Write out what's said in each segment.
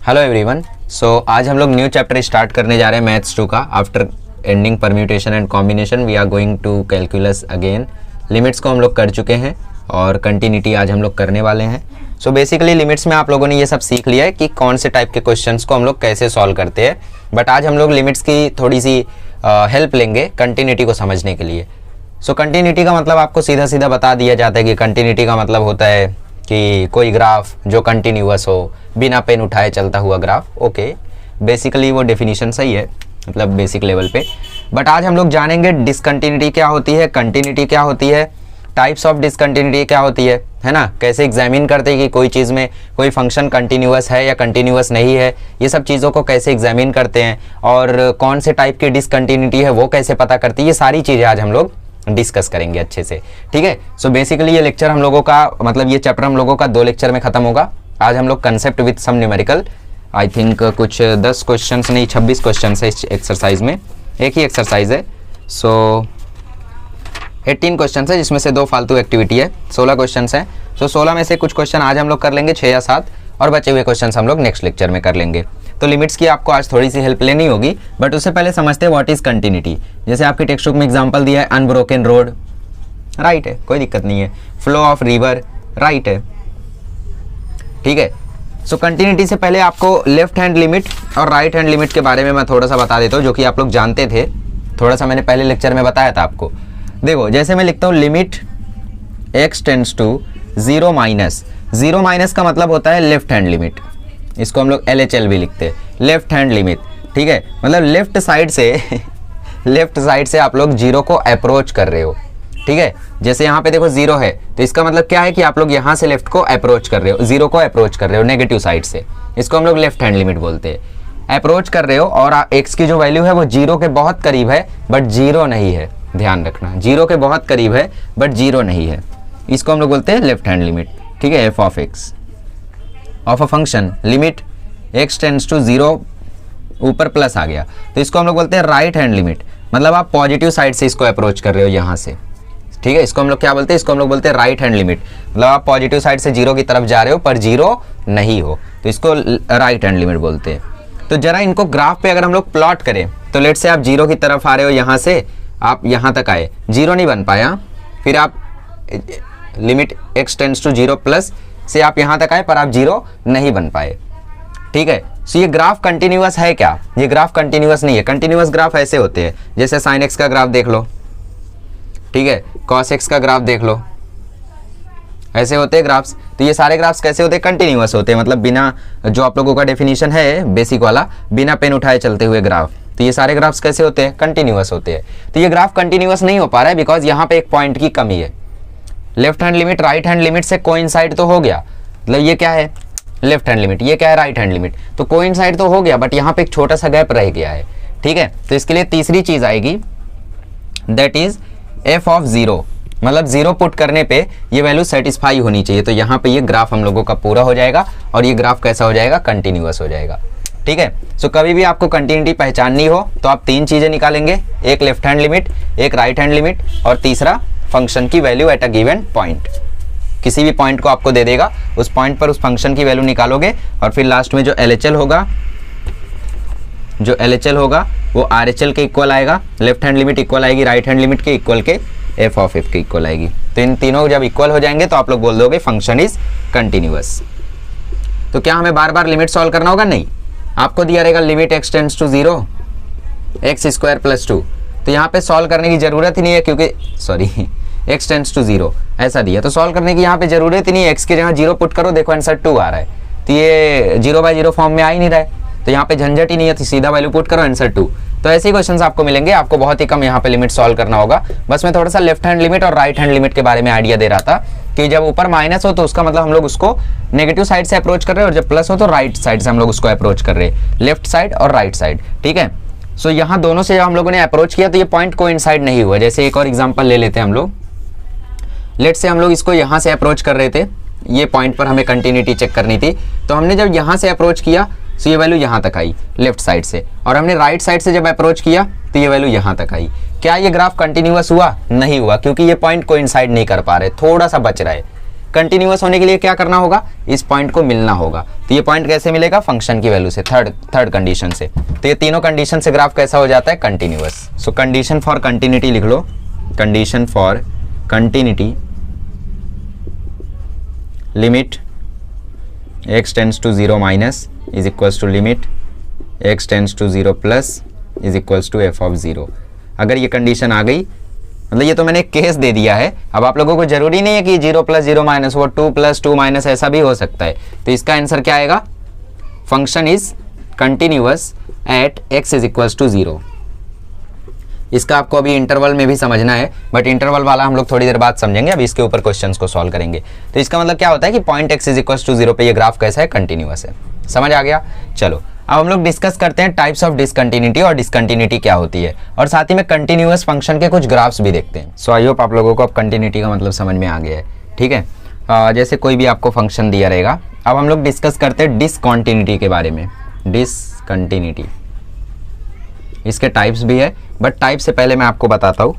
Hello everyone. आज हम लोग न्यू चैप्टर स्टार्ट करने जा रहे हैं मैथ्स 2 का। After ending permutation and combination we are going to calculus again. Limits को हम लोग कर चुके हैं और कंटिन्यूटी आज हम लोग करने वाले हैं। बेसिकली लिमिट्स में आप लोगों ने ये सब सीख लिया है कि कौन से टाइप के क्वेश्चंस को हम लोग कैसे सॉल्व करते हैं, बट आज हम लोग लिमिट्स की थोड़ी सी हेल्प लेंगे कंटिन्यूटी को समझने के लिए। कंटिन्यूटी का मतलब आपको सीधा सीधा बता दिया जाता है कि कंटिन्यूटी का मतलब होता है कि कोई ग्राफ जो कंटिन्यूअस हो, बिना पेन उठाए चलता हुआ ग्राफ। ओके, बेसिकली वो डेफिनेशन सही है, मतलब बेसिक लेवल पे। बट आज हम लोग जानेंगे डिसकंटिन्यूटी क्या होती है, कंटिन्यूटी क्या होती है, टाइप्स ऑफ डिसकंटिन्यूटी क्या होती है ना, कैसे एग्जामिन करते हैं कि कोई चीज़ में कोई फंक्शन कंटिन्यूअस है या कंटिन्यूअस नहीं है, ये सब चीज़ों को कैसे एग्जामिन करते हैं और कौन से टाइप की डिसकंटिन्यूटी है वो कैसे पता करती है, ये सारी चीज़ें आज हम लोग डिस्कस करेंगे अच्छे से। ठीक है, बेसिकली ये लेक्चर हम लोगों का, मतलब ये चैप्टर हम लोगों का 2 लेक्चर में खत्म होगा। आज हम लोग concept with some numerical, I think कुछ 10 क्वेश्चन नहीं 26 क्वेश्चन है इस एक्सरसाइज में, एक ही एक्सरसाइज है। 18 क्वेश्चन है जिसमें से 2 फालतू एक्टिविटी है, 16 क्वेश्चन है। 16 में से कुछ क्वेश्चन आज हम लोग कर लेंगे 6 या 7, और बचे हुए क्वेश्चन हम लोग नेक्स्ट लेक्चर में कर लेंगे। तो लिमिट्स की आपको आज थोड़ी सी हेल्प लेनी होगी, बट उससे पहले समझते हैं व्हाट इज कंटिन्यूटी। जैसे आपके टेक्स्ट बुक में एग्जांपल दिया है अनब्रोकन रोड, राइट है, कोई दिक्कत नहीं है। फ्लो ऑफ रिवर, राइट है, ठीक है। कंटिन्यूटी से पहले आपको लेफ्ट हैंड लिमिट और राइट हैंड लिमिट के बारे में मैं थोड़ा सा बता देता हूँ, जो कि आप लोग जानते थे, थोड़ा सा मैंने पहले लेक्चर में बताया था आपको। देखो, जैसे मैं लिखता हूँ limit x tends to 0 minus, 0 minus का मतलब होता है लेफ्ट हैंड लिमिट, इसको हम लोग LHL भी लिखते हैं, लेफ्ट हैंड लिमिट। ठीक है, मतलब लेफ्ट साइड से आप लोग 0 को अप्रोच कर रहे हो। ठीक है, जैसे यहाँ पे देखो 0 है, तो इसका मतलब क्या है कि आप लोग यहाँ से लेफ्ट को अप्रोच कर रहे हो, 0 को अप्रोच कर रहे हो नेगेटिव साइड से, इसको हम लोग लेफ्ट हैंड लिमिट बोलते हैं। अप्रोच कर रहे हो और x की जो वैल्यू है वो 0 के बहुत करीब है बट 0 नहीं है, ध्यान रखना, 0 के बहुत करीब है बट 0 नहीं है, इसको हम लोग बोलते हैं लेफ्ट हैंड लिमिट। ठीक है, f of x of a function limit x tends to 0, ऊपर प्लस आ गया तो इसको हम लोग बोलते हैं राइट हैंड लिमिट, मतलब आप पॉजिटिव साइड से इसको अप्रोच कर रहे हो यहाँ से। ठीक है, इसको हम लोग क्या बोलते हैं, इसको हम लोग बोलते हैं राइट हैंड लिमिट, मतलब आप पॉजिटिव साइड से 0 की तरफ जा रहे हो पर 0 नहीं हो, तो इसको राइट हैंड लिमिट बोलते हैं। तो जरा इनको ग्राफ पे अगर हम लोग प्लॉट करें, तो लेट से आप 0 की तरफ आ रहे हो, यहाँ से आप यहाँ तक आए, 0 नहीं बन पाया, फिर आप limit x tends to 0 plus से आप यहाँ तक आए पर आप 0 नहीं बन पाए। ठीक है, ये ग्राफ कंटिन्यूअस है क्या? ये ग्राफ कंटिन्यूअस नहीं है। कंटिन्यूअस ग्राफ ऐसे होते हैं, जैसे साइन x का ग्राफ देख लो, ठीक है, कॉस x का ग्राफ देख लो, ऐसे होते हैं ग्राफ्स। तो ये सारे ग्राफ्स कैसे होते हैं? कंटिन्यूअस होते हैं, मतलब बिना, जो आप लोगों का डेफिनेशन है बेसिक वाला, बिना पेन उठाए चलते हुए ग्राफ। तो ये सारे ग्राफ्स कैसे होते हैं? कंटिन्यूअस होते हैं। तो ये ग्राफ कंटिन्यूअस नहीं हो पा रहा है बिकॉज यहाँ पे एक पॉइंट की कमी है। Left hand limit right hand limit से कोइंसाइड तो हो गया, मतलब ये क्या है लेफ्ट हैंड लिमिट, ये क्या है राइट हैंड लिमिट, तो कोइंसाइड तो हो गया बट यहाँ पे एक छोटा सा गैप रह गया है। ठीक है, तो इसके लिए तीसरी चीज आएगी, दैट इज f ऑफ 0, मतलब 0 पुट करने पे ये वैल्यू सेटिस्फाई होनी चाहिए। तो यहाँ पे ये ग्राफ हम लोगों का पूरा हो जाएगा और ये ग्राफ कैसा हो जाएगा? कंटिन्यूअस हो जाएगा। ठीक है, कभी भी आपको कंटिन्यूटी पहचाननी हो तो आप 3 चीजें निकालेंगे, एक लेफ्ट हैंड लिमिट, एक राइट हैंड लिमिट और तीसरा फंक्शन की value at a given point. किसी भी पॉइंट को आपको दे देगा, उस पॉइंट पर उस फंक्शन की वैल्यू निकालोगे और फिर लास्ट में जो LHL होगा वो RHL के इक्वल आएगा, लेफ्ट हैंड लिमिट इक्वल आएगी राइट हैंड लिमिट के इक्वल के, f ऑफ f के इक्वल आएगी। तो इन तीनों जब इक्वल हो जाएंगे तो आप लोग बोल दोगे फंक्शन इज कंटिन्यूअस। तो क्या हमें बार बार लिमिट सॉल्व करना होगा? नहीं, आपको दिया रहेगा limit x tends to 0 x square plus 2, तो यहाँ पे सॉल्व करने की जरूरत ही नहीं है, क्योंकि सॉरी x टेंड्स टू 0 ऐसा दिया, तो सॉल्व करने की यहाँ पे जरूरत ही नहीं है। x के जगह 0 पुट करो, देखो आंसर 2 आ रहा है, तो ये 0/0 फॉर्म में आ ही नहीं रहा है, तो यहाँ पे झंझट ही नहीं है, तो सीधा वैल्यू पुट करो आंसर 2। तो ऐसे ही क्वेश्चंस आपको मिलेंगे, आपको बहुत ही कम यहाँ पे लिमिट सॉल्व करना होगा। बस मैं थोड़ा सा लेफ्ट हैंड लिमिट और राइट हैंड लिमिट के बारे में आइडिया दे रहा था कि जब ऊपर माइनस हो तो उसका मतलब हम लोग उसको नेगेटिव साइड से अप्रोच कर रहे हैं, और जब प्लस हो तो राइट साइड से हम लोग उसको अप्रोच कर रहे हैं, लेफ्ट साइड और राइट साइड। ठीक है, यहाँ दोनों से जब हम लोगों ने अप्रोच किया तो ये पॉइंट कोइंसाइड नहीं हुआ। जैसे एक और एग्जाम्पल ले लेते हैं हम लोग, लेट से हम लोग इसको यहाँ से अप्रोच कर रहे थे, ये पॉइंट पर हमें कंटिन्यूटी चेक करनी थी, तो हमने जब यहाँ से अप्रोच किया तो ये वैल्यू यहाँ तक आई लेफ्ट साइड से, और हमने राइट साइड से जब अप्रोच किया तो ये वैल्यू यहाँ तक आई। क्या ये ग्राफ कंटिन्यूअस हुआ? नहीं हुआ, क्योंकि ये पॉइंट कोइंसाइड नहीं कर पा रहे, थोड़ा सा बच रहा है। कंटिन्यूअस होने के लिए क्या करना होगा, इस पॉइंट को मिलना होगा। तो ये पॉइंट कैसे मिलेगा, फंक्शन की वैल्यू से, थर्ड कंडीशन से। तो ये तीनों कंडीशन से ग्राफ कैसा हो जाता है, continuous. So condition for continuity लिख लो, condition for continuity limit x tends to 0 minus is equals to limit x tends to 0 plus is equals to f of 0। अगर ये कंडीशन आ गई, मतलब ये तो मैंने एक केस दे दिया है, अब आप लोगों को जरूरी नहीं है कि 0 प्लस 0 माइनस, वो 2 प्लस 2 माइनस ऐसा भी हो सकता है। तो इसका आंसर क्या आएगा, function is continuous at x is equals to 0। इसका आपको अभी इंटरवल में भी समझना है, बट इंटरवल वाला हम लोग थोड़ी देर बाद समझेंगे, अभी इसके ऊपर क्वेश्चंस को सॉल्व करेंगे। तो इसका मतलब क्या होता है कि point x is equals to 0 पे ये ग्राफ कैसा है, कंटिन्यूअस है। समझ आ गया। चलो अब हम लोग डिस्कस करते हैं टाइप्स ऑफ डिसकंटिन्यूटी और डिसकंटिन्यूटी क्या होती है, और साथ ही में कंटिन्यूअस फंक्शन के कुछ ग्राफ्स भी देखते हैं। सो आई होप आप लोगों को अब कंटिन्यूटी का मतलब समझ में आ गया है। ठीक है, जैसे कोई भी आपको फंक्शन दिया रहेगा, अब हम लोग डिस्कस करते हैं डिसकंटिन्यूटी के बारे में। डिसकंटिन्यूटी, इसके टाइप्स भी है, बट टाइप से पहले मैं आपको बताता हूँ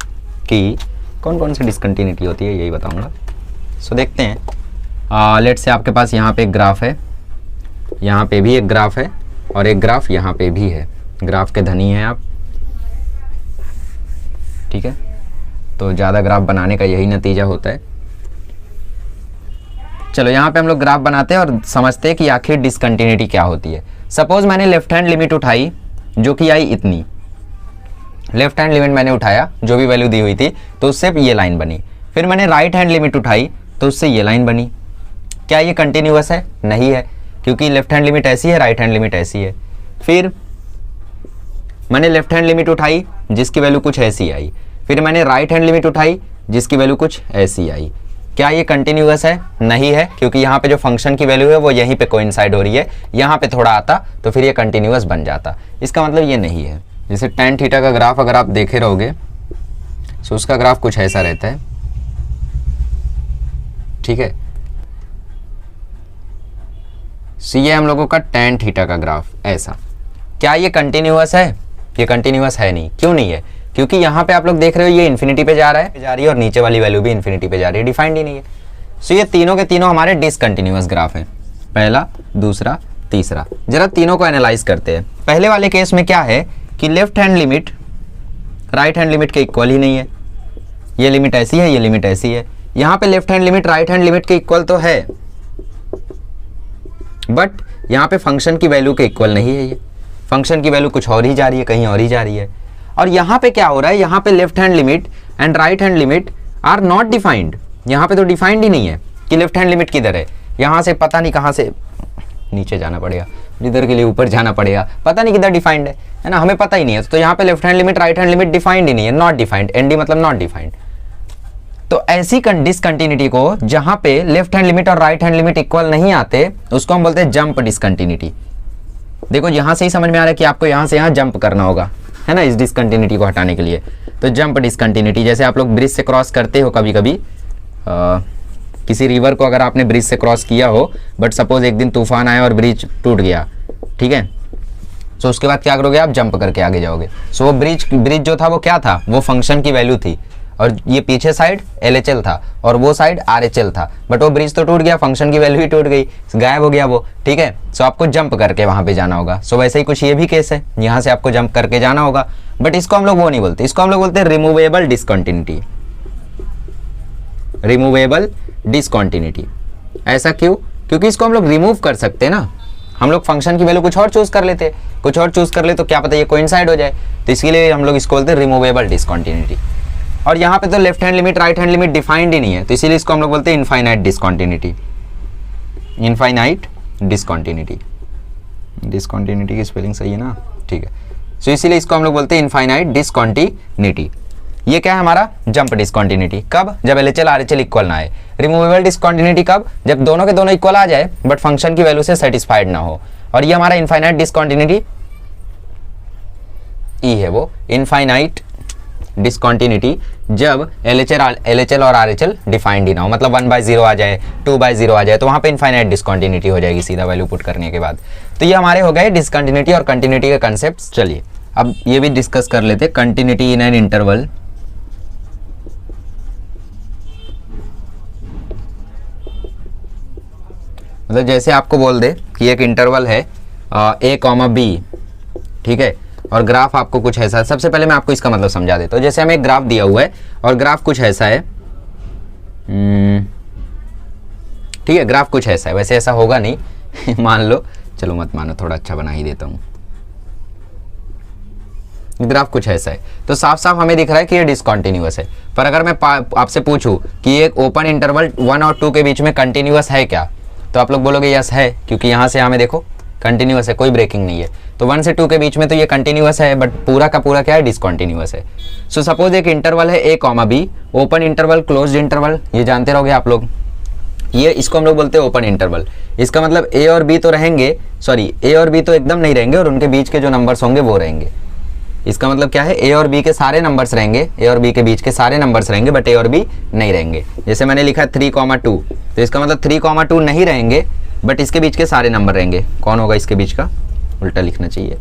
कि कौन कौन सी डिसकंटिन्यूटी होती है, यही बताऊँगा। सो देखते हैं, लेट्स से आपके पास यहाँ पे एक ग्राफ है, यहाँ पे भी एक ग्राफ है, और एक ग्राफ यहाँ पे भी है। ग्राफ के धनी हैं आप, ठीक है। तो ज़्यादा ग्राफ बनाने का यही नतीजा होता है। चलो यहाँ पे हम लोग ग्राफ बनाते हैं और समझते हैं कि आखिर डिसकंटिन्यूटी क्या होती है। सपोज मैंने लेफ्ट हैंड लिमिट उठाई जो कि आई इतनी, लेफ्ट हैंड लिमिट मैंने उठाया जो भी वैल्यू दी हुई थी, तो उससे ये लाइन बनी। फिर मैंने राइट हैंड लिमिट उठाई तो उससे ये लाइन बनी। क्या ये कंटिन्यूअस है? नहीं है, क्योंकि लेफ्ट हैंड लिमिट ऐसी है, राइट हैंड लिमिट ऐसी है। फिर मैंने लेफ्ट हैंड लिमिट उठाई जिसकी वैल्यू कुछ ऐसी आई, फिर मैंने राइट हैंड लिमिट उठाई जिसकी वैल्यू कुछ ऐसी आई। क्या ये कंटिन्यूअस है? नहीं है, क्योंकि यहाँ पे जो फंक्शन की वैल्यू है वो यहीं पे कोइंसाइड हो रही है। यहाँ पे थोड़ा आता तो फिर ये कंटिन्यूअस बन जाता। इसका मतलब ये नहीं है। जैसे tan थीटा का ग्राफ अगर आप देखे रहोगे तो उसका ग्राफ कुछ ऐसा रहता है, ठीक है। सो ये हम लोगों का tan थीटा का ग्राफ ऐसा। क्या ये कंटिन्यूअस है? ये कंटिन्यूअस है नहीं। क्यों नहीं है? क्योंकि यहाँ पे आप लोग देख रहे हो ये इन्फिनिटी पे जा रही है और नीचे वाली वैल्यू भी इन्फिनिटी पे जा रही है, डिफाइंड ही नहीं है। सो ये तीनों के तीनों हमारे डिसकंटिन्यूअस ग्राफ हैं, पहला, दूसरा, तीसरा। जरा तीनों को एनालाइज करते हैं। पहले वाले केस में क्या है कि left hand limit right hand limit के इक्वल ही नहीं है। ये लिमिट ऐसी है, ये लिमिट ऐसी है। यहाँ पे left hand limit right hand limit के इक्वल तो है, बट यहाँ पे फंक्शन की वैल्यू के इक्वल नहीं है। ये फंक्शन की वैल्यू कुछ और ही जा रही है, कहीं और ही जा रही है। और यहाँ पे क्या हो रहा है, यहाँ पे left hand limit and right hand limit are not defined. यहाँ पे तो डिफाइंड ही नहीं है कि लेफ्ट हैंड लिमिट किधर है। यहाँ से पता नहीं कहाँ से नीचे जाना पड़ेगा, इधर के लिए ऊपर जाना पड़ेगा, पता नहीं किधर डिफाइंड है ना, हमें पता ही नहीं है। तो यहाँ पे left hand limit right hand limit defined ही नहीं है, नॉट डिफाइंड। एनडी मतलब नॉट डिफाइंड। तो ऐसी डिसकंटिन्यूटी को जहां पे लेफ्ट हैंड लिमिट और राइट हैंड लिमिट इक्वल नहीं आते, उसको हम बोलते हैं जंप डिसकंटिन्यूटी। देखो यहां से ही समझ में आ रहा है कि आपको यहां से यहां जंप करना होगा, है ना, इस डिसकंटिन्यूटी को हटाने के लिए। तो जंप डिसकंटिन्यूटी, जैसे आप लोग ब्रिज से क्रॉस करते हो कभी कभी, किसी रिवर को अगर आपने ब्रिज से क्रॉस किया हो, बट सपोज एक दिन तूफान आया और ब्रिज टूट गया, ठीक है। सो उसके बाद क्या करोगे आप, जंप करके आगे जाओगे। सो वो ब्रिज जो था वो क्या था, वो फंक्शन की वैल्यू थी, और ये पीछे साइड LHL था और वो साइड RHL था, बट वो ब्रिज तो टूट गया, फंक्शन की वैल्यू ही टूट गई, गायब हो गया वो, ठीक है। सो आपको जंप करके वहां पे जाना होगा। सो वैसे ही कुछ ये भी केस है, यहाँ से आपको जंप करके जाना होगा, बट इसको हम लोग वो नहीं बोलते, इसको हम लोग बोलते हैं रिमूवेबल डिसकंटिन्यूटी। Removable discontinuity. ऐसा क्यों? क्योंकि इसको हम लोग रिमूव कर सकते हैं ना। हम लोग फंक्शन की वैल्यू कुछ और चूज कर लेते, कुछ और चूज कर ले तो क्या पता ये कोइंसाइड हो जाए, तो इसके लिए हम लोग इसको बोलते हैं रिमूवेबल डिसकंटिन्यूटी। और यहाँ पे तो left hand limit right hand limit defined ही नहीं है, तो इसीलिए इसको हम लोग बोलते हैं infinite discontinuity. Infinite discontinuity, discontinuity की स्पेलिंग सही है ना, ठीक है। सो इसीलिए इसको हम लोग बोलते हैं इनफाइनाइट डिसकंटिन्यूटी। ये क्या है हमारा, जंप डिसकंटिन्यूटी। कब? जब LHL RHL इक्वल ना आए। रिमूवेबल डिसकंटिन्यूटी कब? जब दोनों के दोनों इक्वल आ जाए बट फंक्शन की वैल्यू से सेटिस्फाइड ना हो। और ये हमारा इनफाइनाइट डिसकंटिन्यूटी ई है, वो इनफाइनाइट डिसकंटिन्यूटी जब LHL और RHL डिफाइंड ही ना हो, मतलब 1/0 आ जाए, 2/0 आ जाए, तो वहां पे इनफाइनाइट डिसकंटिन्यूटी हो जाएगी सीधा वैल्यू पुट करने के बाद। तो ये हमारे हो गए डिसकंटिन्यूटी और कंटिन्यूटी के कंसेप्ट। चलिए अब ये भी डिस्कस कर लेते, कंटिन्यूटी इन एन इंटरवल। मतलब जैसे आपको बोल दे कि एक इंटरवल है a कॉमा b, ठीक है, और ग्राफ आपको कुछ ऐसा, सबसे पहले मैं आपको इसका मतलब समझा देता हूँ। जैसे हमें एक ग्राफ दिया हुआ है और ग्राफ कुछ ऐसा है, ठीक है, ग्राफ कुछ ऐसा है, वैसे ऐसा होगा नहीं मान लो, चलो मत मानो, थोड़ा अच्छा बना ही देता हूँ। ग्राफ कुछ ऐसा है तो साफ साफ हमें दिख रहा है कि ये डिसकंटिन्यूअस है। पर अगर मैं आपसे पूछूं कि एक ओपन इंटरवल 1 और 2 के बीच में कंटिन्यूअस है क्या, तो आप लोग बोलोगे यस है, क्योंकि यहाँ से हमें देखो कंटिन्यूअस है, कोई ब्रेकिंग नहीं है। तो 1 से 2 के बीच में तो ये कंटिन्यूअस है, बट पूरा का पूरा क्या है, डिसकंटिन्यूअस है। सो सपोज एक इंटरवल है a comma b, open interval, closed interval, ये जानते रहोगे आप लोग, ये इसको हम लोग बोलते हैं ओपन इंटरवल। इसका मतलब a और b तो रहेंगे, सॉरी a और b तो एकदम नहीं रहेंगे और उनके बीच के जो नंबर्स होंगे वो रहेंगे। इसका मतलब क्या है, a और b के सारे नंबर्स रहेंगे, a और b के बीच के सारे नंबर्स रहेंगे, बट a और b नहीं रहेंगे। जैसे मैंने लिखा है 3,2, तो इसका मतलब 3,2 नहीं रहेंगे, बट इसके बीच के सारे नंबर रहेंगे। कौन होगा इसके बीच का, उल्टा लिखना चाहिए।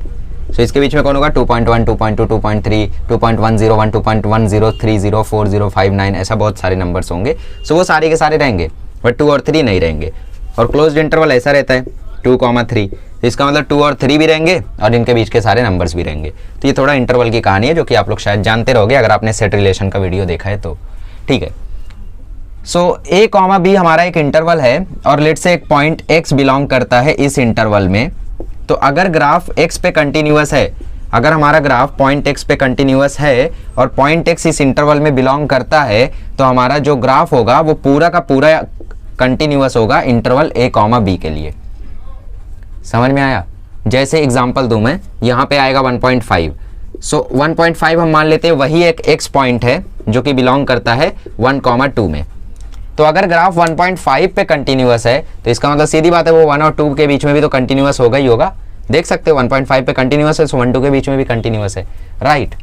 सो इसके बीच में कौन होगा, 2.1, 2.2, 2.3, 2.101, 2.10, 30, 40, 59, ऐसा बहुत सारे नंबर्स होंगे। सो वो सारे के सारे रहेंगे, बट 2 और 3 नहीं रहेंगे। और क्लोज्ड इंटरवल ऐसा रहता है 2,3, तो इसका मतलब 2 और 3 भी रहेंगे और इनके बीच के सारे नंबर्स भी रहेंगे। तो ये थोड़ा इंटरवल की कहानी है जो कि आप लोग शायद जानते रहोगे अगर आपने सेट रिलेशन का वीडियो देखा है तो, ठीक है। सो a कॉमा b हमारा एक इंटरवल है और लेट से एक पॉइंट x बिलोंग करता है इस इंटरवल में। तो अगर ग्राफ x पे कंटिन्यूअस है, अगर हमारा ग्राफ पॉइंट x पे कंटिन्यूअस है और पॉइंट x इस इंटरवल में बिलोंग करता है, तो हमारा जो ग्राफ होगा वो पूरा का पूरा कंटिन्यूअस होगा इंटरवल a कॉमा b के लिए। समझ में आया? जैसे एग्जांपल दूं मैं, यहाँ पे आएगा 1.5। सो 1.5 हम मान लेते हैं वही एक x पॉइंट है जो कि बिलोंग करता है 1,2 में। तो अगर ग्राफ 1.5 पे कंटिन्यूअस है तो इसका मतलब सीधी बात है वो 1 और 2 के बीच में भी तो कंटिन्यूअस होगा ही होगा। देख सकते हो 1.5 पे कंटिन्यूअस है, सो 1, 2 के बीच में भी कंटिन्यूअस है, राइट।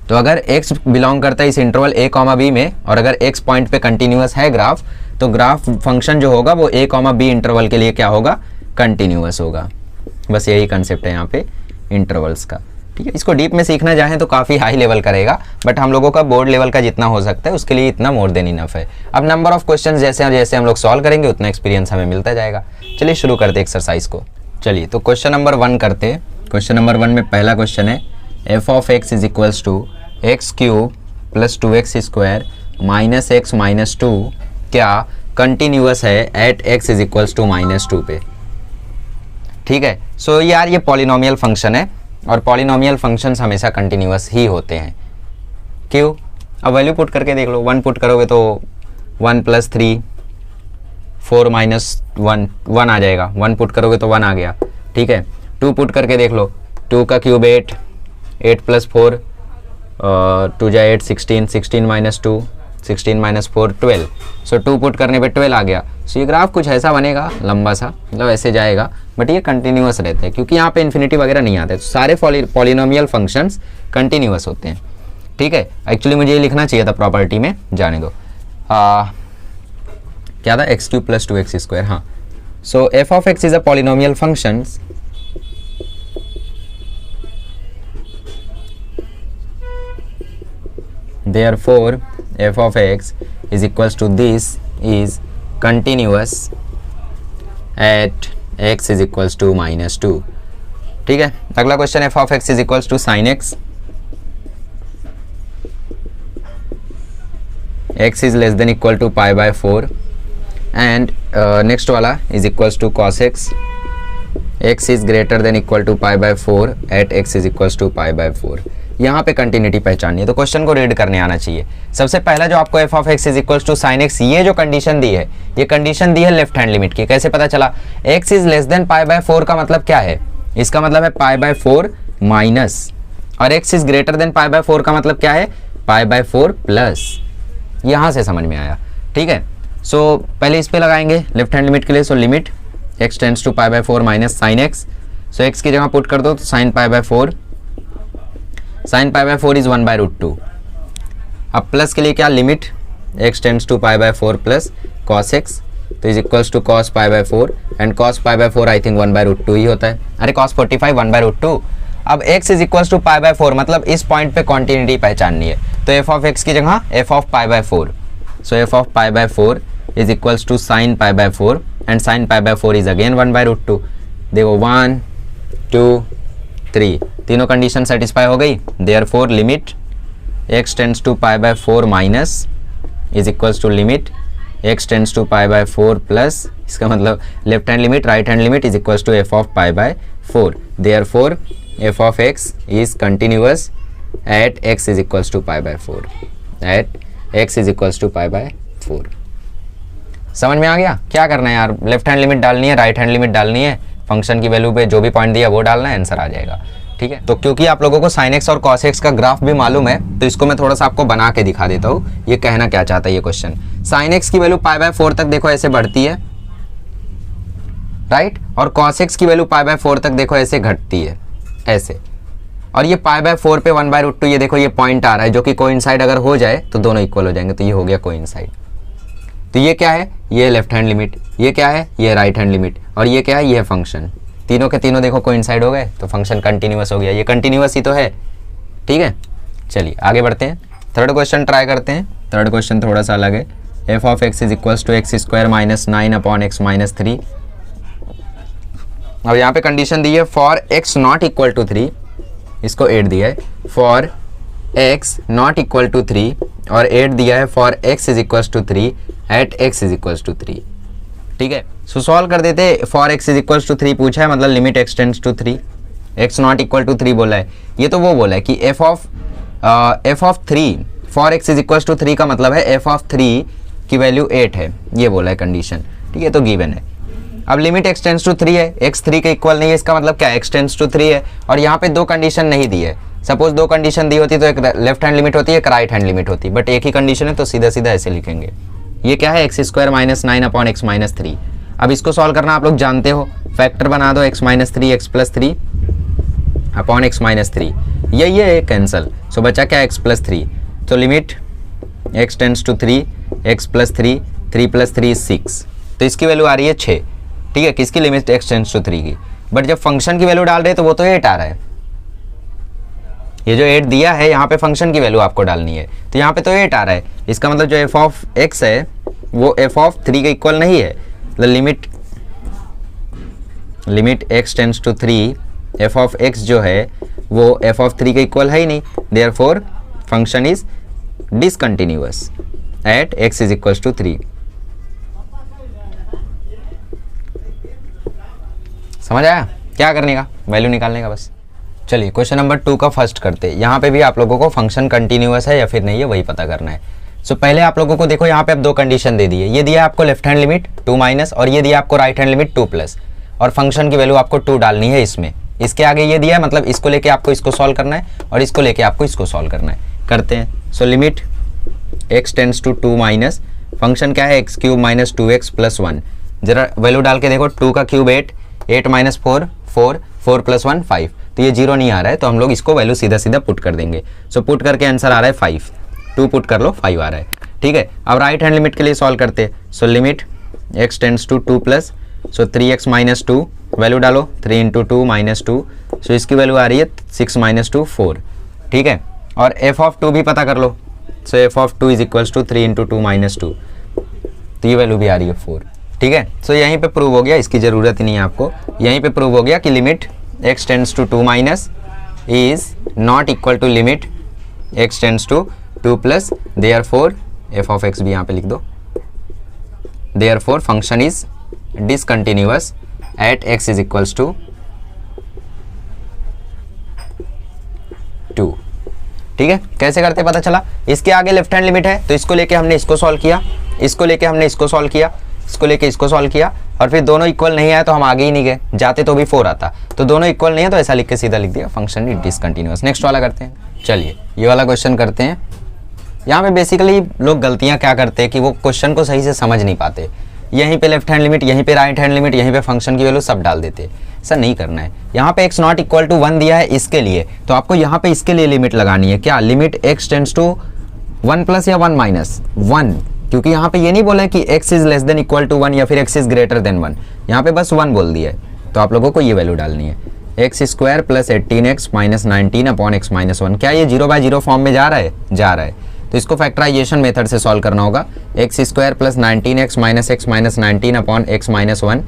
तो अगर x बिलोंग करता है इस इंटरवल a कॉमा b में और अगर x पॉइंट पे कंटिन्यूअस है ग्राफ, तो ग्राफ फंक्शन जो होगा वो a कॉमा b इंटरवल के लिए क्या होगा, कंटिन्यूअस होगा। बस यही कंसेप्ट है यहाँ पे इंटरवल्स का, ठीक है। इसको डीप में सीखना चाहें तो काफ़ी हाई लेवल करेगा, बट हम लोगों का बोर्ड लेवल का जितना हो सकता है उसके लिए इतना मोर देन इनफ है। अब नंबर ऑफ क्वेश्चन जैसे जैसे हम लोग सॉल्व करेंगे उतना एक्सपीरियंस हमें मिलता जाएगा। चलिए शुरू करते एक्सरसाइज को। चलिए तो क्वेश्चन नंबर 1 करते हैं। क्वेश्चन नंबर 1 में पहला क्वेश्चन है f of x is equals to x cube plus 2x square minus x minus 2 क्या कंटिन्यूअस है at x is equals to minus 2 पे, ठीक है। सो यार ये पॉलिनोमियल फंक्शन है और पॉलिनोमियल फंक्शंस हमेशा कंटिन्यूअस ही होते हैं। क्यों? अब वैल्यू पुट करके देख लो। 1 पुट करोगे तो 1 + 3 4 - 1 आ जाएगा। 1 पुट करोगे तो 1 आ गया, ठीक है। 2 पुट करके देख लो, 2 का क्यूब 8, 8 + 4 2 × 8 16, 16 - 2 16 - 4 12। सो 2 पुट करने पे 12 आ गया। सो ये ग्राफ कुछ ऐसा बनेगा, लंबा सा, मतलब ऐसे जाएगा, बट ये कंटिन्यूअस रहता है क्योंकि यहाँ पे इन्फिनिटी वगैरह नहीं आता है। तो सारे पॉलिनोमियल फंक्शंस कंटिन्यूअस होते हैं, ठीक है। एक्चुअली मुझे ये लिखना चाहिए था प्रॉपर्टी में, जाने दो। क्या था, x³ + 2x स्क्वायर, हाँ। सो f of x is a polynomial functions therefore f of x is equals to this is continuous at x is equals to -2, ठीक है। अगला question f of x is equals to sin x, x is less than equal to π/4 and next वाला is equals to cos x, x is greater than equal to π/4 at x is equals to π/4। यहाँ पे continuity पहचाननी है तो question को read करने आना चाहिए। सबसे पहला जो आपको f of x is equals to sine x, ये जो कंडीशन दी है, ये कंडीशन दी है लेफ्ट हैंड लिमिट की। कैसे पता चला? x इज लेस देन π/4 का मतलब क्या है? इसका मतलब है π/4 माइनस, और x इज ग्रेटर देन π/4 का मतलब क्या है? π/4 प्लस। यहाँ से समझ में आया, ठीक है। सो पहले इस पे लगाएंगे लेफ्ट हैंड लिमिट के लिए। So limit x tends to π/4 minus sine x। So x की जगह पुट कर दो तो साइन π/4, साइन π/4 इज 1/√2। अब प्लस के लिए क्या, limit x tends to π/4 plus cos x, तो is equals to cos π/4 and cos π/4 I think 1/√2 ही होता है। अरे cos 45 1/√2। अब x इज इक्वल्स टू π/4 मतलब इस पॉइंट पे कॉन्टिन्यूटी पहचाननी है, तो f ऑफ x की जगह f of π/4। So f of π/4 is equals to sine π/4 and sine pi by 4 is again 1/√2। देखो 1 2 3 तीनों कंडीशन सेटिस्फाई हो गई। Therefore limit x tends to pi by 4 minus is equals to limit x tends to pi by 4 plus, इसका मतलब left hand limit right hand limit is equals to f of pi by 4। Therefore f of x is continuous at x is equals to pi by 4 at x is equals to pi by 4। समझ में आ गया? क्या करना है यार, left hand limit डालनी है, right hand limit डालनी है, फंक्शन की वैल्यू पे जो भी पॉइंट दिया वो डालना है, आंसर आ जाएगा। ठीक है, तो क्योंकि आप लोगों को sin x और cos x का ग्राफ भी मालूम है तो इसको मैं थोड़ा सा आपको बना के दिखा देता हूँ ये कहना क्या चाहता है ये क्वेश्चन। sin x की वैल्यू पाई बाय 4 तक देखो ऐसे बढ़ती है, राइट, और cos x की वैल्यू पाई बाय 4 तक देखो ऐसे घटती है, ऐसे। और ये पाई बाय 4 पे 1/√2 ये देखो ये पॉइंट आ रहा है जो कि कोइंसाइड अगर हो जाए तो दोनों इक्वल हो जाएंगे, तो ये हो गया कोइंसाइड। तो ये क्या है, ये लेफ्ट हैंड लिमिट, ये क्या है, ये राइट हैंड लिमिट, और ये क्या है, ये फंक्शन। तीनों के तीनों देखो कोइंसाइड हो गए तो फंक्शन कंटिन्यूअस हो गया, ये कंटिन्यूअस ही तो है। ठीक है, चलिए आगे बढ़ते हैं, थर्ड क्वेश्चन ट्राई करते हैं। थर्ड क्वेश्चन थोड़ा सा अलग है। F of x is equals to x square minus 9 upon x minus 3। अब यहाँ पे कंडीशन दी है for x not equal to 3, इसको 8 दिया है, for x not equal to 3, और 8 दिया है for x is equals to 3 at x is equals to 3। ठीक है, सो सॉल्व कर देते। For x is equals to 3 पूछा है, मतलब limit x tends to 3, x not equal to 3 बोला है। ये तो वो बोला है कि f of 3 for x is equals to 3 का मतलब है एफ ऑफ 3 की वैल्यू 8 है, ये बोला है कंडीशन। ठीक है, तो गिवन है। अब लिमिट एक्स टेंड्स टू 3 है, एक्स 3 के इक्वल नहीं है, इसका मतलब क्या, एक्स टेंड्स टू 3 है, और यहाँ पे दो कंडीशन नहीं दी है। सपोज दो कंडीशन दी होती तो एक लेफ्ट हैंड लिमिट होती है, एक राइट हैंड लिमिट होती, बट एक ही कंडीशन है तो सीधा सीधा ऐसे लिखेंगे। ये क्या है, x square minus 9 upon x minus 3। अब इसको सॉल्व करना आप लोग जानते हो, फैक्टर बना दो x minus 3 x plus 3 upon x minus 3, ये कैंसल, सो बचा क्या, एक्स प्लस 3। तो limit x tends to 3 x plus 3 3 plus 3 6, तो इसकी वैल्यू आ रही है 6। ठीक है, किसकी, लिमिट एक्स टेंड्स टू 3 की। बट जब फंक्शन की वैल्यू डाल रहे हैं तो वो तो 8 आ रहा है, ये जो 8 दिया है यहाँ पे फंक्शन की वैल्यू आपको डालनी है, तो यहाँ पे तो 8 आ रहा है, इसका मतलब जो एफ ऑफ एक्स है वो एफ ऑफ 3 के इक्वल नहीं है। Limit x tends to 3 f of x जो है वो एफ ऑफ 3 के इक्वल है ही नहीं, therefore function is discontinuous at x is equals to 3। समझ आया क्या करने का, वैल्यू निकालने का बस। चलिए क्वेश्चन नंबर 2 का फर्स्ट करते हैं। यहाँ पे भी आप लोगों को फंक्शन कंटिन्यूअस है या फिर नहीं है वही पता करना है। सो पहले आप लोगों को देखो यहाँ पे अब दो कंडीशन दे दी है, ये दिया आपको लेफ्ट हैंड लिमिट 2 माइनस, और ये दिया आपको राइट हैंड लिमिट 2 प्लस, और फंक्शन की वैल्यू आपको 2 डालनी है इसमें। इसके आगे ये दिया है, मतलब इसको लेके आपको इसको सॉल्व करना है और इसको लेके आपको इसको सॉल्व करना है। करते हैं। So limit x tends to 2 minus, function क्या है, x cube minus 2x plus 1। जरा वैल्यू डाल के देखो, 2 का क्यूब 8, 8 माइनस 4 4, 4 प्लस 1 5, तो ये 0 नहीं आ रहा है, तो हम लोग इसको वैल्यू सीधा सीधा पुट कर देंगे। सो पुट करके आंसर आ रहा है 5, 2 पुट कर लो 5 आ रहा है। ठीक है, अब राइट हैंड लिमिट के लिए सॉल्व करते हैं। So limit x tends to 2 plus, so 3x minus 2, value डालो 3 इंटू 2 माइनस 2, सो इसकी वैल्यू आ रही है 6 माइनस 2 4। ठीक है, और एफ ऑफ 2 भी पता कर लो। So F of 2 is equals to 3 into 2 minus 2, तो ये वैल्यू भी आ रही है 4। ठीक है, सो यहीं पे प्रूव हो गया, इसकी ज़रूरत ही नहीं है आपको, यहीं पे प्रूव हो गया कि limit x tends to 2 minus is not equal to limit x tends to 2 plus, therefore F of x भी यहाँ पे लिख दो, therefore function is discontinuous at x is equals to 2। ठीक है, कैसे करते पता चला, इसके आगे लेफ्ट हैंड लिमिट है तो इसको लेके हमने इसको सॉल्व किया, इसको लेके हमने इसको सॉल्व किया, इसको लेके इसको सॉल्व किया, और फिर दोनों इक्वल नहीं आया तो हम आगे ही नहीं गए, जाते तो भी 4 आता, तो दोनों इक्वल नहीं है तो ऐसा लिख के सीधा लिख दिया फंक्शन इज डिसकंटिन्यूअस। नेक्स्ट वाला करते हैं। चलिए ये वाला क्वेश्चन करते हैं। यहाँ पे बेसिकली लोग गलतियाँ क्या करते हैं कि वो क्वेश्चन को सही से समझ नहीं पाते, यहीं पे लेफ्ट हैंड लिमिट, यहीं पे राइट हैंड लिमिट, यहीं पे फंक्शन की वैल्यू सब डाल देते। ऐसा नहीं करना है। यहाँ पे x नॉट इक्वल टू 1 दिया है इसके लिए, तो आपको यहाँ पे इसके लिए लिमिट लगानी है। क्या, limit x tends to 1 plus या 1 माइनस 1, क्योंकि यहाँ पे ये नहीं बोला है कि x is less than equal to 1 या फिर x इज ग्रेटर देन 1, यहाँ पे बस 1 बोल दिया है, तो आप लोगों को ये वैल्यू डालनी है। X square plus 18x minus 19 upon x minus 1। क्या ये 0/0 फॉर्म में जा रहा है? जा रहा है। तो इसको फैक्टराइजेशन मेथड से सॉल्व करना होगा। X square plus 19x minus 19 upon x minus 1।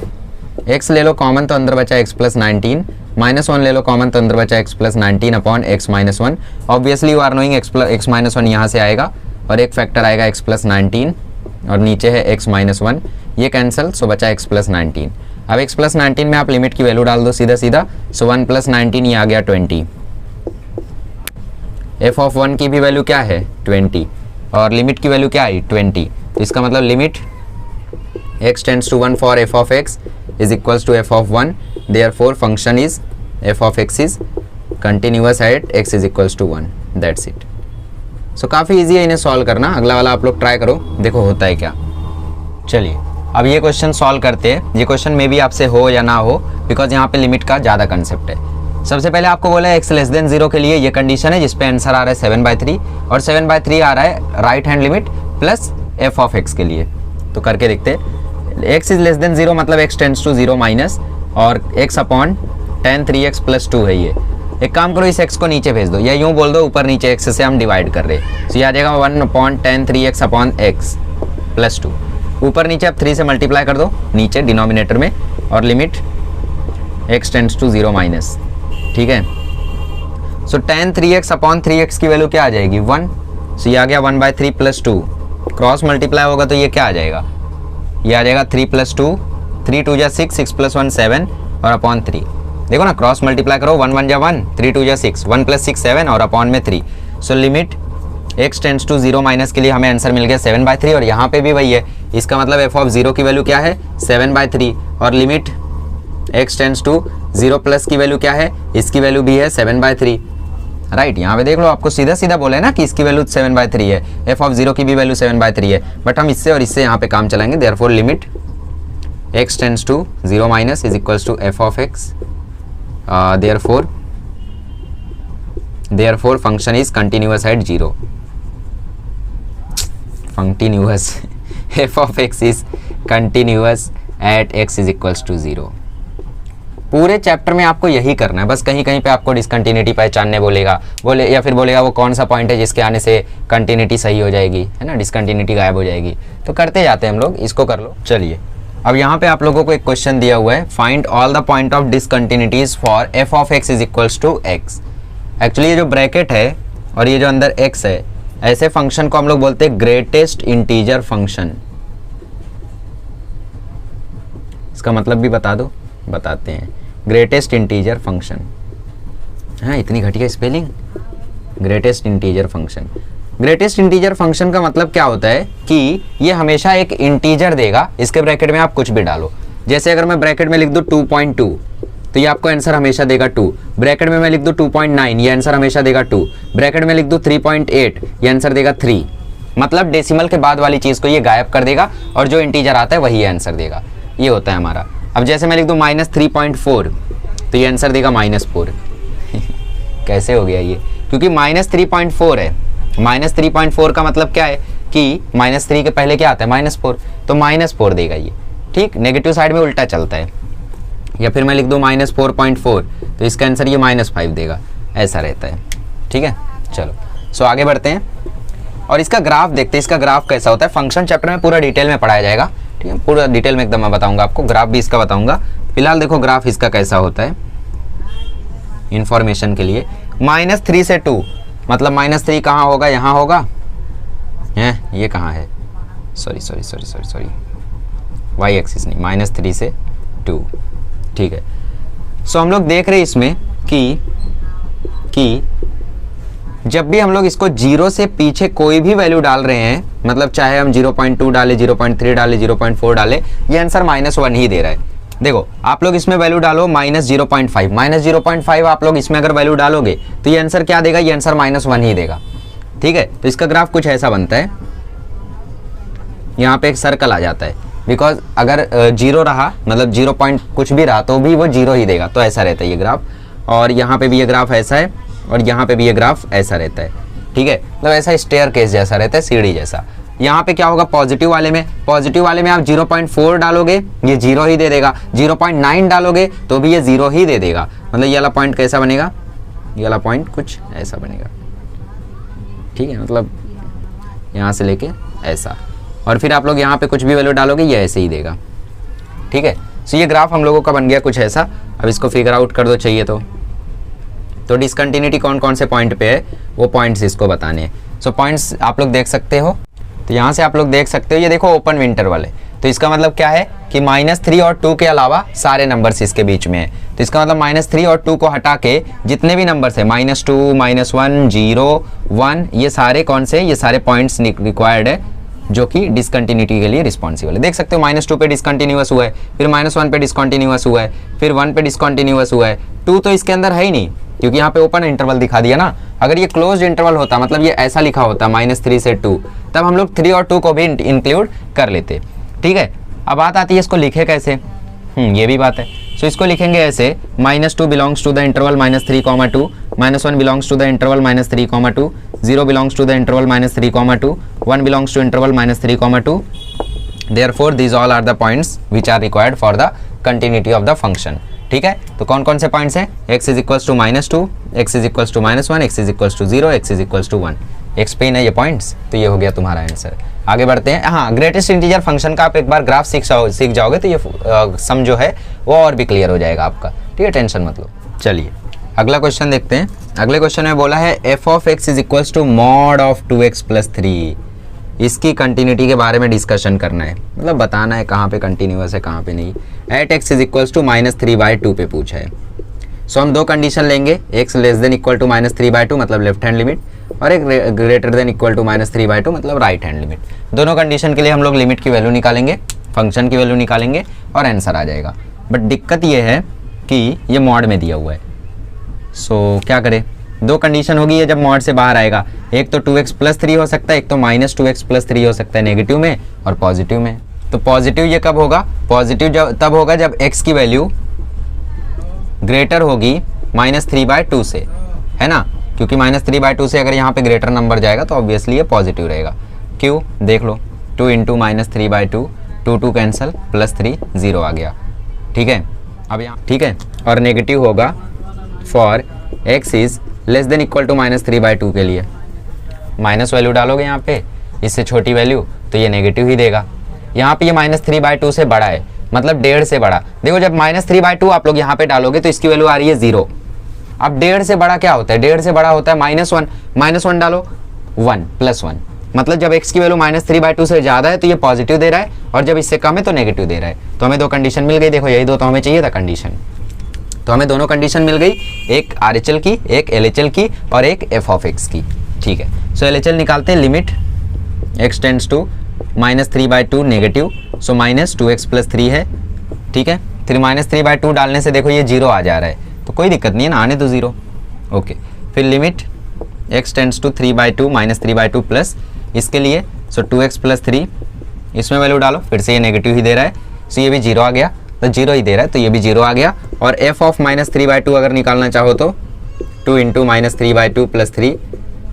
x ले लो कॉमन तो अंदर बचा x प्लस 19, माइनस 1 ले लो कॉमन तो अंदर बचा x plus 19 upon x minus 1। Obviously you are knowing x minus 1 यहाँ से आएगा और एक फैक्टर आएगा x प्लस 19 और नीचे है x माइनस 1, ये कैंसिल, सो बचा x प्लस 19। अब x प्लस 19 में आप लिमिट की वैल्यू डाल दो सीधा सीधा, सो 1 प्लस 19 ये आ गया 20। f ऑफ 1 की भी वैल्यू क्या है 20 और लिमिट की वैल्यू क्या आई 20, तो इसका मतलब limit x tends to 1 for f of x is equals to f of 1, therefore function is f of x is continuous at x is equals to 1, that's it. So काफ़ी easy है इन्हें solve करना, अगला वाला आप लोग try करो, देखो होता है क्या। चलिए अब ये क्वेश्चन सॉल्व करते हैं। ये क्वेश्चन में भी आपसे हो या ना हो, बिकॉज यहाँ पे लिमिट का ज़्यादा कंसेप्ट है। सबसे पहले आपको बोला है x लेस देन 0 के लिए ये कंडीशन है जिसपे आंसर आ रहा है 7/3 और 7/3 आ रहा है right hand limit plus f of x के लिए। तो करके देखते हैं। x इज लेस देन 0 मतलब x टेंड्स टू 0 माइनस और x upon tan 3x plus 2 है ये। एक काम करो, इस x को नीचे भेज दो या यूँ बोल दो ऊपर नीचे x से हम डिवाइड कर रहे हैं, तो ये आ जाएगा 1 upon tan 3x upon x plus 2। ऊपर नीचे आप 3 से मल्टीप्लाई कर दो नीचे डिनोमिनेटर में और limit x tends to 0 minus, ठीक है। सो tan 3x अपॉन 3x की वैल्यू क्या आ जाएगी 1, सो ये आ गया 1/3 प्लस 2, क्रॉस मल्टीप्लाई होगा तो ये क्या आ जाएगा, ये आ जाएगा 3 प्लस 2, 3 2 जा 6, 6 प्लस 1 7 और अपॉन 3। देखो ना क्रॉस मल्टीप्लाई करो, 1 1 जा 1, 3 2 जा 6, 1 प्लस 6 7 और अपॉन में 3। So limit x tends to 0 minus के लिए हमें आंसर मिल गया 7/3 और यहाँ पे भी वही है। इसका मतलब f ऑफ 0 की वैल्यू क्या है 7/3 और limit x tends to 0 plus की वैल्यू क्या है, इसकी वैल्यू भी है 7/3, राइट। यहाँ पे देख लो आपको सीधा सीधा बोले ना कि इसकी वैल्यू 7/3 है, f ऑफ 0 की भी वैल्यू 7/3 है, बट हम इससे और इससे यहाँ पे काम चलाएंगे। Therefore limit x tends to 0 minus is equals to f of x, therefore function is continuous at 0, continuous f of x is continuous at x is equals to 0। पूरे चैप्टर में आपको यही करना है, बस कहीं कहीं पे आपको डिसकंटिन्यूटी पहचानने बोलेगा या फिर बोलेगा वो कौन सा पॉइंट है जिसके आने से कंटिन्यूटी सही हो जाएगी, है ना, डिसकंटिन्यूटी गायब हो जाएगी। तो करते जाते हैं हम लोग, इसको कर लो। चलिए अब यहाँ पे आप लोगों को एक क्वेश्चन दिया हुआ है, find all the point of discontinuities for f of x is equals to x। Actually ये जो ब्रैकेट है और ये जो अंदर x है, ऐसे फंक्शन को हम लोग बोलते हैं ग्रेटेस्ट इंटीजर फंक्शन। इसका मतलब भी बता दो, बताते हैं। ग्रेटेस्ट इंटीजर फंक्शन, हाँ इतनी घटिया spelling, greatest integer function. Greatest integer function का मतलब क्या होता है कि ये हमेशा एक इंटीजर देगा, इसके ब्रैकेट में आप कुछ भी डालो। जैसे अगर मैं ब्रैकेट में लिख दूँ 2.2 तो ये आपको आंसर हमेशा देगा 2, ब्रैकेट में मैं लिख दूँ 2.9 ये आंसर हमेशा देगा 2, ब्रैकेट में लिख दूँ 3.8 ये आंसर देगा 3। मतलब डेसिमल के बाद वाली चीज़ को ये गायब कर देगा और जो इंटीजर आता है वही आंसर देगा, ये होता है हमारा। अब जैसे मैं लिख दूँ -3.4 तो ये आंसर देगा -4 कैसे हो गया ये, क्योंकि -3.4 है, -3.4 का मतलब क्या है कि -3 के पहले क्या आता है -4, तो -4 देगा ये, ठीक। नेगेटिव साइड में उल्टा चलता है। या फिर मैं लिख दूँ -4.4 तो इसका आंसर ये -5 देगा, ऐसा रहता है, ठीक है। चलो सो आगे बढ़ते हैं और इसका ग्राफ देखते हैं, इसका ग्राफ कैसा होता है। फंक्शन चैप्टर में पूरा डिटेल में पढ़ाया जाएगा, ठीक है, पूरा डिटेल में एकदम मैं बताऊंगा आपको, ग्राफ भी इसका बताऊंगा। फिलहाल देखो ग्राफ इसका कैसा होता है इंफॉर्मेशन के लिए। -3 से 2 मतलब -3 कहाँ होगा, यहाँ होगा, हैं ये कहाँ है, सॉरी वाई एक्सिस नहीं, -3 से 2, ठीक है। सो हम लोग देख रहे हैं इसमें कि जब भी हम लोग इसको 0 से पीछे कोई भी वैल्यू डाल रहे हैं, मतलब चाहे हम 0.2 डालें, 0.3 डालें, 0.4 डालें, ये आंसर -1 ही दे रहा है। देखो आप लोग इसमें वैल्यू डालो -0.5 आप लोग इसमें अगर वैल्यू डालोगे तो ये आंसर क्या देगा, ये आंसर -1 ही देगा, ठीक है। तो इसका ग्राफ कुछ ऐसा बनता है, यहाँ पे एक सर्कल आ जाता है, बिकॉज अगर 0 रहा मतलब 0 पॉइंट कुछ भी रहा तो भी वो 0 ही देगा, तो ऐसा रहता है ये ग्राफ। और यहाँ पे भी ये ग्राफ ऐसा है और यहाँ पे भी ये ग्राफ ऐसा रहता है, ठीक है। मतलब ऐसा स्टेयर केस जैसा रहता है, सीढ़ी जैसा। यहाँ पे क्या होगा पॉजिटिव वाले में आप 0.4 डालोगे ये 0 ही दे देगा, 0.9 डालोगे तो भी ये 0 ही दे देगा। मतलब ये वाला पॉइंट कैसा बनेगा, ये वाला पॉइंट कुछ ऐसा बनेगा, ठीक है। मतलब यहाँ से लेके ऐसा, और फिर आप लोग यहाँ पे कुछ भी वैल्यू डालोगे ये ऐसे ही देगा। ठीक है, सो ये ग्राफ हम लोगों का बन गया कुछ ऐसा। अब इसको फिगर आउट कर दो चाहिए तो डिसकंटिन्यूटी कौन कौन से पॉइंट पे है वो पॉइंट्स इसको बताने हैं। सो पॉइंट्स आप लोग देख सकते हो, तो यहाँ से आप लोग देख सकते हो, ये देखो ओपन इंटरवल है, तो इसका मतलब क्या है कि -3 और 2 के अलावा सारे नंबर्स इसके बीच में है। तो इसका मतलब -3 और 2 को हटा के जितने भी नंबर्स है -2, -1, 0, 1, ये सारे कौन से, ये सारे पॉइंट्स रिक्वायर्ड है जो कि डिसकंटिन्यूटी के लिए रिस्पॉन्सिबल है। देख सकते हो -2 पे डिसकंटिन्यूअस हुआ है, फिर -1 पे डिसकंटिन्यूअस हुआ है, फिर 1 पे डिसकंटिन्यूअस हुआ है। 2 तो इसके अंदर है ही नहीं क्योंकि यहाँ पे ओपन इंटरवल दिखा दिया ना। अगर ये क्लोज्ड इंटरवल होता, मतलब ये ऐसा लिखा होता -3 से 2, तब हम लोग 3 और 2 को भी इंक्लूड कर लेते। ठीक है, अब बात आती है इसको लिखे कैसे। ये भी बात है। सो इसको लिखेंगे ऐसे, -2 belongs to the interval -3, -2, -1 belongs to the interval -3, -2, 0 belongs to the interval -3, -2, 1 belongs to interval -3, -2। Therefore these all are the points which are required for the continuity of the function। ठीक है, तो कौन कौन से पॉइंट्स हैं, x is equals to -2, x is equals to -1, x is equals to 0, x is equals to 1। Explain है ये points, तो ये हो गया तुम्हारा आंसर। आगे बढ़ते हैं। हाँ, ग्रेटेस्ट इंटीजर फंक्शन का आप एक बार ग्राफ सीख जाओगे तो ये सम जो है वो और भी क्लियर हो जाएगा आपका। ठीक है, टेंशन मत लो। चलिए अगला क्वेश्चन देखते हैं। अगले क्वेश्चन में बोला है f of x is equals to mod of 2x plus 3। इसकी कंटिन्यूटी के बारे में डिस्कशन करना है, मतलब बताना है कहाँ पे कंटिन्यूअस है कहाँ पे नहीं। At x is equals to -3/2 पे पूछा है। सो हम दो कंडीशन लेंगे, x less than equal to -3/2 मतलब लेफ्ट हैंड लिमिट, और एक ग्रेटर देन इक्वल टू -3/2 मतलब राइट हैंड लिमिट। दोनों कंडीशन के लिए हम लोग लिमिट की वैल्यू निकालेंगे, फंक्शन की वैल्यू निकालेंगे और आंसर आ जाएगा। बट दिक्कत ये है कि ये मॉड में दिया हुआ है। सो क्या करें, दो कंडीशन होगी ये जब मॉड से बाहर आएगा। एक तो 2x प्लस 3 हो सकता है, एक तो -2x प्लस 3 हो सकता है नेगेटिव में और पॉजिटिव में। तो पॉजिटिव ये कब होगा, पॉजिटिव जब तब होगा जब x की वैल्यू ग्रेटर होगी -3/2 से, है ना, क्योंकि -3/2 से अगर यहाँ पे ग्रेटर नंबर जाएगा तो ऑब्वियसली ये पॉजिटिव रहेगा। क्यों, देख लो, 2 इंटू -3/2, 2 कैंसिल, +3 0 आ गया। ठीक है, अब यहाँ ठीक है, और नेगेटिव होगा for x is less than equal to -3/2 के लिए। माइनस वैल्यू डालोगे यहाँ पे, इससे छोटी वैल्यू, तो ये नेगेटिव ही देगा। यहाँ पे ये -3/2 से बड़ा है, मतलब 1.5 से बड़ा। देखो जब -3/2 आप लोग यहाँ पे डालोगे तो इसकी वैल्यू आ रही है 0। अब 1.5 से बड़ा क्या होता है, 1.5 से बड़ा होता है -1, -1 डालो 1 +1, मतलब जब x की वैल्यू -3/2 से ज़्यादा है तो ये पॉजिटिव दे रहा है, और जब इससे कम है तो नेगेटिव दे रहा है। तो हमें दो कंडीशन मिल गई। देखो यही दो तो हमें चाहिए था कंडीशन, तो हमें दोनों कंडीशन मिल गई, एक RHL की, एक LHL की और एक f ऑफ x की। ठीक है, सो LHL निकालते हैं। Limit x tends to -3/2 negative, so -2x plus 3 है। ठीक है, फिर -3/2 डालने से देखो ये 0 आ जा रहा है, तो कोई दिक्कत नहीं है ना, आने तो 0। ओके, फिर limit x tends to 3/2 -3/2 plus इसके लिए, सो 2x प्लस 3, इसमें वैल्यू डालो, फिर से ये नेगेटिव ही दे रहा है, सो ये भी 0 आ गया, तो 0 ही दे रहा है तो ये भी 0 आ गया। और f ऑफ -3/2 अगर निकालना चाहो तो 2 इंटू -3/2 प्लस 3,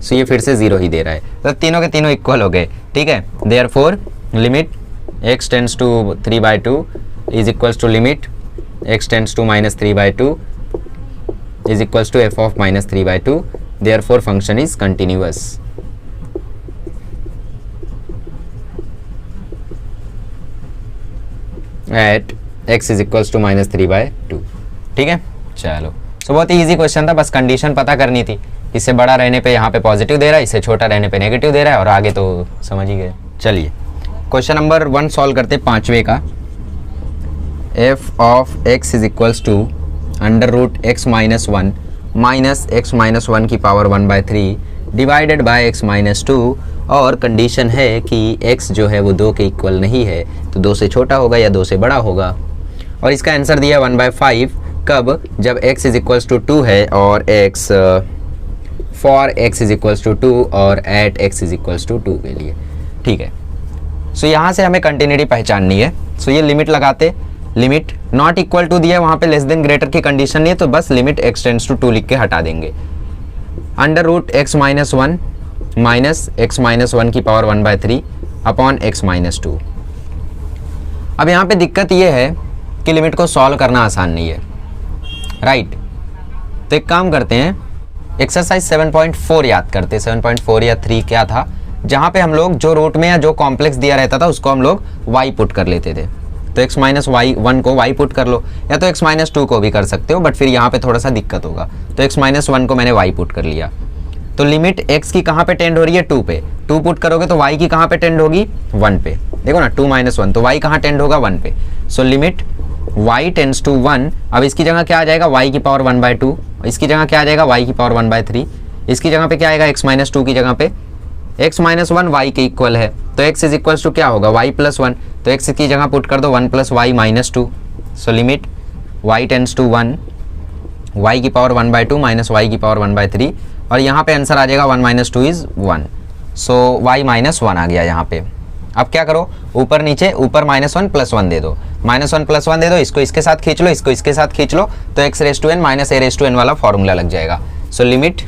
सो ये फिर से 0 ही दे रहा है, तो तीनों के तीनों इक्वल हो गए। ठीक है, therefore limit x tends to 3/2 is equals to limit x tends to -3/2 is equals to f of -3/2, therefore function is continuous. At x is equals to -3/2। ठीक है, चलो, सो बहुत ही ईजी क्वेश्चन था, बस कंडीशन पता करनी थी। इससे बड़ा रहने पे यहाँ पे पॉजिटिव दे रहा है, इससे छोटा रहने पे नेगेटिव दे रहा है, और आगे तो समझ ही गए। चलिए क्वेश्चन नंबर 1 सॉल्व करते हैं, 5वें का। f of x is equals to √x - 1 minus x - 1 की पावर 1/3 डिवाइडेड बाय x - 2, और कंडीशन है कि x जो है वो 2 के इक्वल नहीं है, तो 2 से छोटा होगा या 2 से बड़ा होगा। और इसका आंसर दिया 1/5, कब, जब x इज इक्वल्स टू 2 है और x for x is equals to 2 और at x is equals to 2 के लिए। ठीक है, सो यहाँ से हमें कंटिन्यूटी पहचाननी है। सो ये लिमिट लगाते, लिमिट नॉट इक्वल टू दिया, वहाँ पे लेस देन ग्रेटर की कंडीशन नहीं है, तो बस लिमिट x टेंड्स टू 2 लिख के हटा देंगे। √x - 1 माइनस x - 1 की पावर 1/3 अपॉन x - 2। अब यहाँ पे दिक्कत ये है कि लिमिट को सॉल्व करना आसान नहीं है, राइट। तो एक काम करते हैं, एक्सरसाइज 7.4 याद करते हैं। 7.4 या 3 क्या था, जहाँ पे हम लोग जो रूट में या जो कॉम्प्लेक्स दिया रहता था उसको हम लोग y पुट कर लेते थे। तो x माइनस वाई वन को y पुट कर लो, या तो x माइनस टू को भी कर सकते हो, बट फिर यहाँ पे थोड़ा सा दिक्कत होगा। तो x माइनस वन को मैंने y पुट कर लिया। तो लिमिट x की कहाँ पे टेंड हो रही है, 2 पे। 2 पुट करोगे तो y की कहाँ पे टेंड होगी, 1 पे। देखो ना 2 माइनस 1, तो y कहाँ टेंड होगा, 1 पे। So limit y tends to 1। अब इसकी जगह क्या आ जाएगा, y की पावर 1/2। इसकी जगह क्या आ जाएगा, y की पावर 1/3। इसकी जगह पे क्या आएगा, x माइनस टू की जगह पे x माइनस 1 y के इक्वल है। तो x इज इक्वल्स टू क्या होगा, y प्लस 1। तो x की जगह पुट कर दो 1 plus y minus 2। So limit y tends to 1, y की पावर 1/2 माइनस y की पावर 1/3। और यहाँ पे आंसर आ जाएगा 1 minus 2 is 1। So y minus 1 आ गया यहाँ पे। अब क्या करो, ऊपर नीचे, ऊपर -1 प्लस 1 दे दो, -1 प्लस 1 दे दो, इसको इसके साथ खींच लो, इसको इसके साथ खींच लो, तो x raise to n minus a raise to n वाला फॉर्मूला लग जाएगा। So limit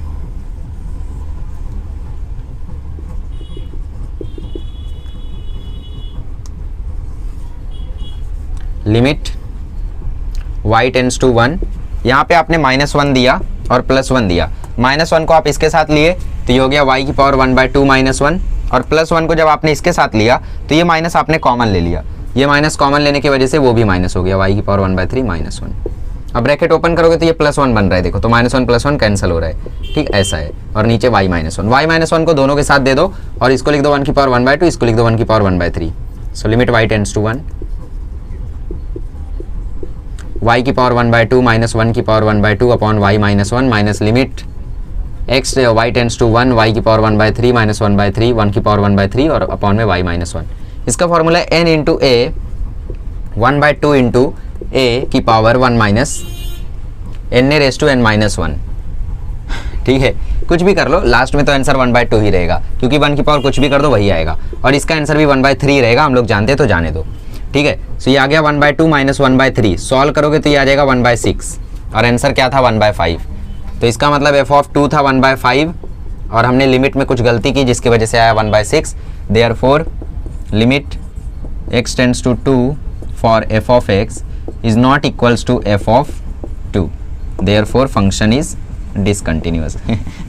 y tends to 1। यहाँ पे आपने -1 दिया और +1 दिया। -1 को आप इसके साथ लिए तो ये हो गया y की पावर 1/2 -1, और +1 को जब आपने इसके साथ लिया तो ये माइनस आपने कॉमन ले लिया। ये माइनस कॉमन लेने की वजह से वो भी माइनस हो गया, y की पावर 1/3 -1। अब ब्रैकेट ओपन करोगे तो ये +1 बन रहा है, देखो तो -1 + 1 कैंसिल हो रहा है, ठीक ऐसा है। और नीचे y -1 को दोनों के साथ दे दो, और इसको लिख दो 1 की पावर 1/2, इसको लिख दो 1 की power 1/3। So limit y tends to 1, y की पावर 1/2 माइनस 1 की power 1/2 upon y -1 minus limit x y tends to 1, y की पावर 1/3 माइनस 1/3, 1 की पावर 1/3 और अपॉन में y -1। इसका formula n into a 1/2 into a की power 1 minus n raise to n -1। ठीक है, कुछ भी कर लो, लास्ट में तो आंसर 1/2 ही रहेगा, क्योंकि 1 की पावर कुछ भी कर दो वही आएगा, और इसका आंसर भी 1/3 रहेगा, हम लोग जानते तो जाने दो। ठीक है, सो ये आ गया 1/2 माइनस 1/3। सॉल्व करोगे तो ये आ जाएगा 1/6, और आंसर क्या था 1/5। तो इसका मतलब f(2) था 1/5, और हमने लिमिट में कुछ गलती की जिसकी वजह से आया 1/6। Therefore limit x tends to 2 for f(x) is not equals to f(2). Therefore function is discontinuous.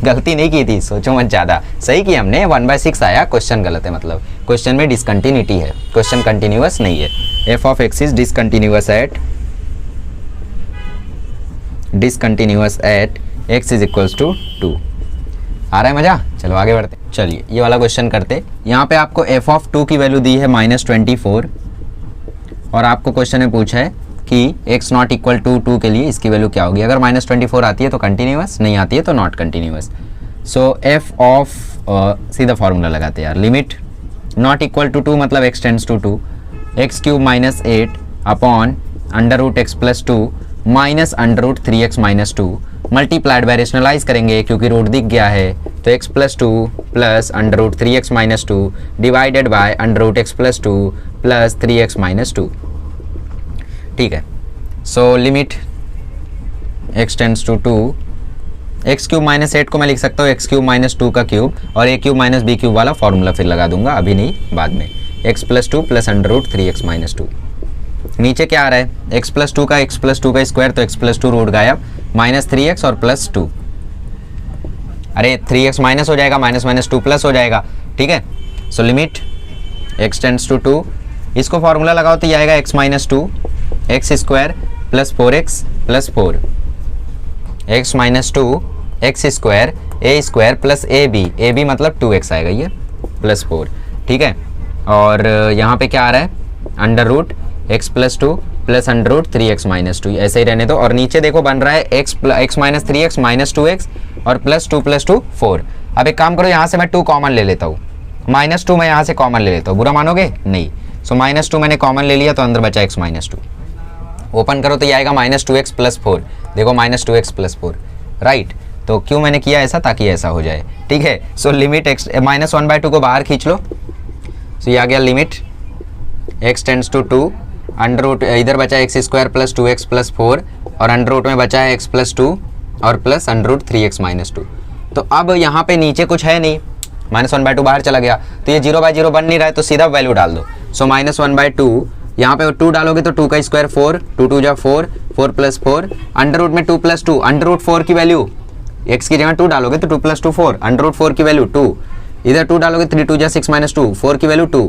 गलती नहीं की थी, सोचो मत ज़्यादा, सही की हमने, 1/6 आया, क्वेश्चन गलत है, मतलब क्वेश्चन में डिसकंटिन्यूटी है, क्वेश्चन कंटिन्यूअस नहीं है। f(x) is discontinuous at x is equals to 2। आ रहा है मजा? चलो आगे बढ़ते। चलिए ये वाला क्वेश्चन करते। यहाँ पे आपको f(2) की वैल्यू दी है -24, और आपको क्वेश्चन में पूछा है कि x नॉट इक्वल टू 2 के लिए इसकी वैल्यू क्या होगी। अगर -24 आती है तो कंटिन्यूअस, नहीं आती है तो not continuous. So f of सीधा फॉर्मूला लगाते हैं यार, लिमिट नॉट इक्वल टू 2 मतलब x tends to 2, x³ - 8 upon √x + 2 minus √3x - 2 multiplied by rationalize करेंगे क्योंकि रूट दिख गया है, तो x + 2 plus √3x - 2 divided by √x + 2 plus 3x - 2। ठीक है, so limit x tends to 2, x³ - 8 को मैं लिख सकता हूँ x³ - 2 का क्यूब, और a³ - b³ वाला फॉर्मूला फिर लगा दूंगा, अभी नहीं बाद में। x + 2 plus √3x - 2। नीचे क्या आ रहा है, x + 2 का स्क्वायर, तो x + 2 रूट गायब, -3x और +2। अरे 3x माइनस हो जाएगा, -2 प्लस हो जाएगा। ठीक है, so limit x tends to 2, इसको फॉर्मूला लगाओ तो ये आएगा x - 2 x² + 4x + 4, x - 2 x² a² plus ab मतलब 2x आएगा ये, प्लस 4। ठीक है, और यहाँ पे क्या आ रहा है, √x + 2 प्लस √3x - 2, ऐसे ही रहने दो। और नीचे देखो बन रहा है x - 3x - 2x और +2 + 2 4। अब एक काम करो, यहाँ से मैं 2 कॉमन ले लेता हूँ, -2 मैं यहाँ से कॉमन ले लेता हूँ, बुरा मानोगे? नहीं। सो -2 मैंने कॉमन ले लिया तो अंदर बचा x - 2। ओपन करो तो ये आएगा -2x + 4, देखो -2x + 4, राइट। तो क्यों मैंने किया ऐसा, ताकि ऐसा हो जाए। ठीक है, सो लिमिट x -1/2 को बाहर खींच लो, सो ये आ गया लिमिट x टेंड्स टू 2, इधर बचा x² + 2x + 4, और अंडर में बचा है x + 2 और प्लस √3x - 2। तो अब यहाँ पे नीचे कुछ है नहीं, -1/2 बाहर चला गया, तो ये 0/0 बन नहीं रहा है, तो सीधा वैल्यू डाल दो। सो -1/2, यहाँ पे 2 डालोगे तो 2 का स्क्वायर 4, 2 2 जा 4, 4 + 4, अंडर में 2 + 2, √4 की वैल्यू x की जगह 2 डालोगे तो 2 + 2 4, √4 की वैल्यू 2, इधर 2 डालोगे 3 2 जा 6 माइनस 2, 4 की वैल्यू 2,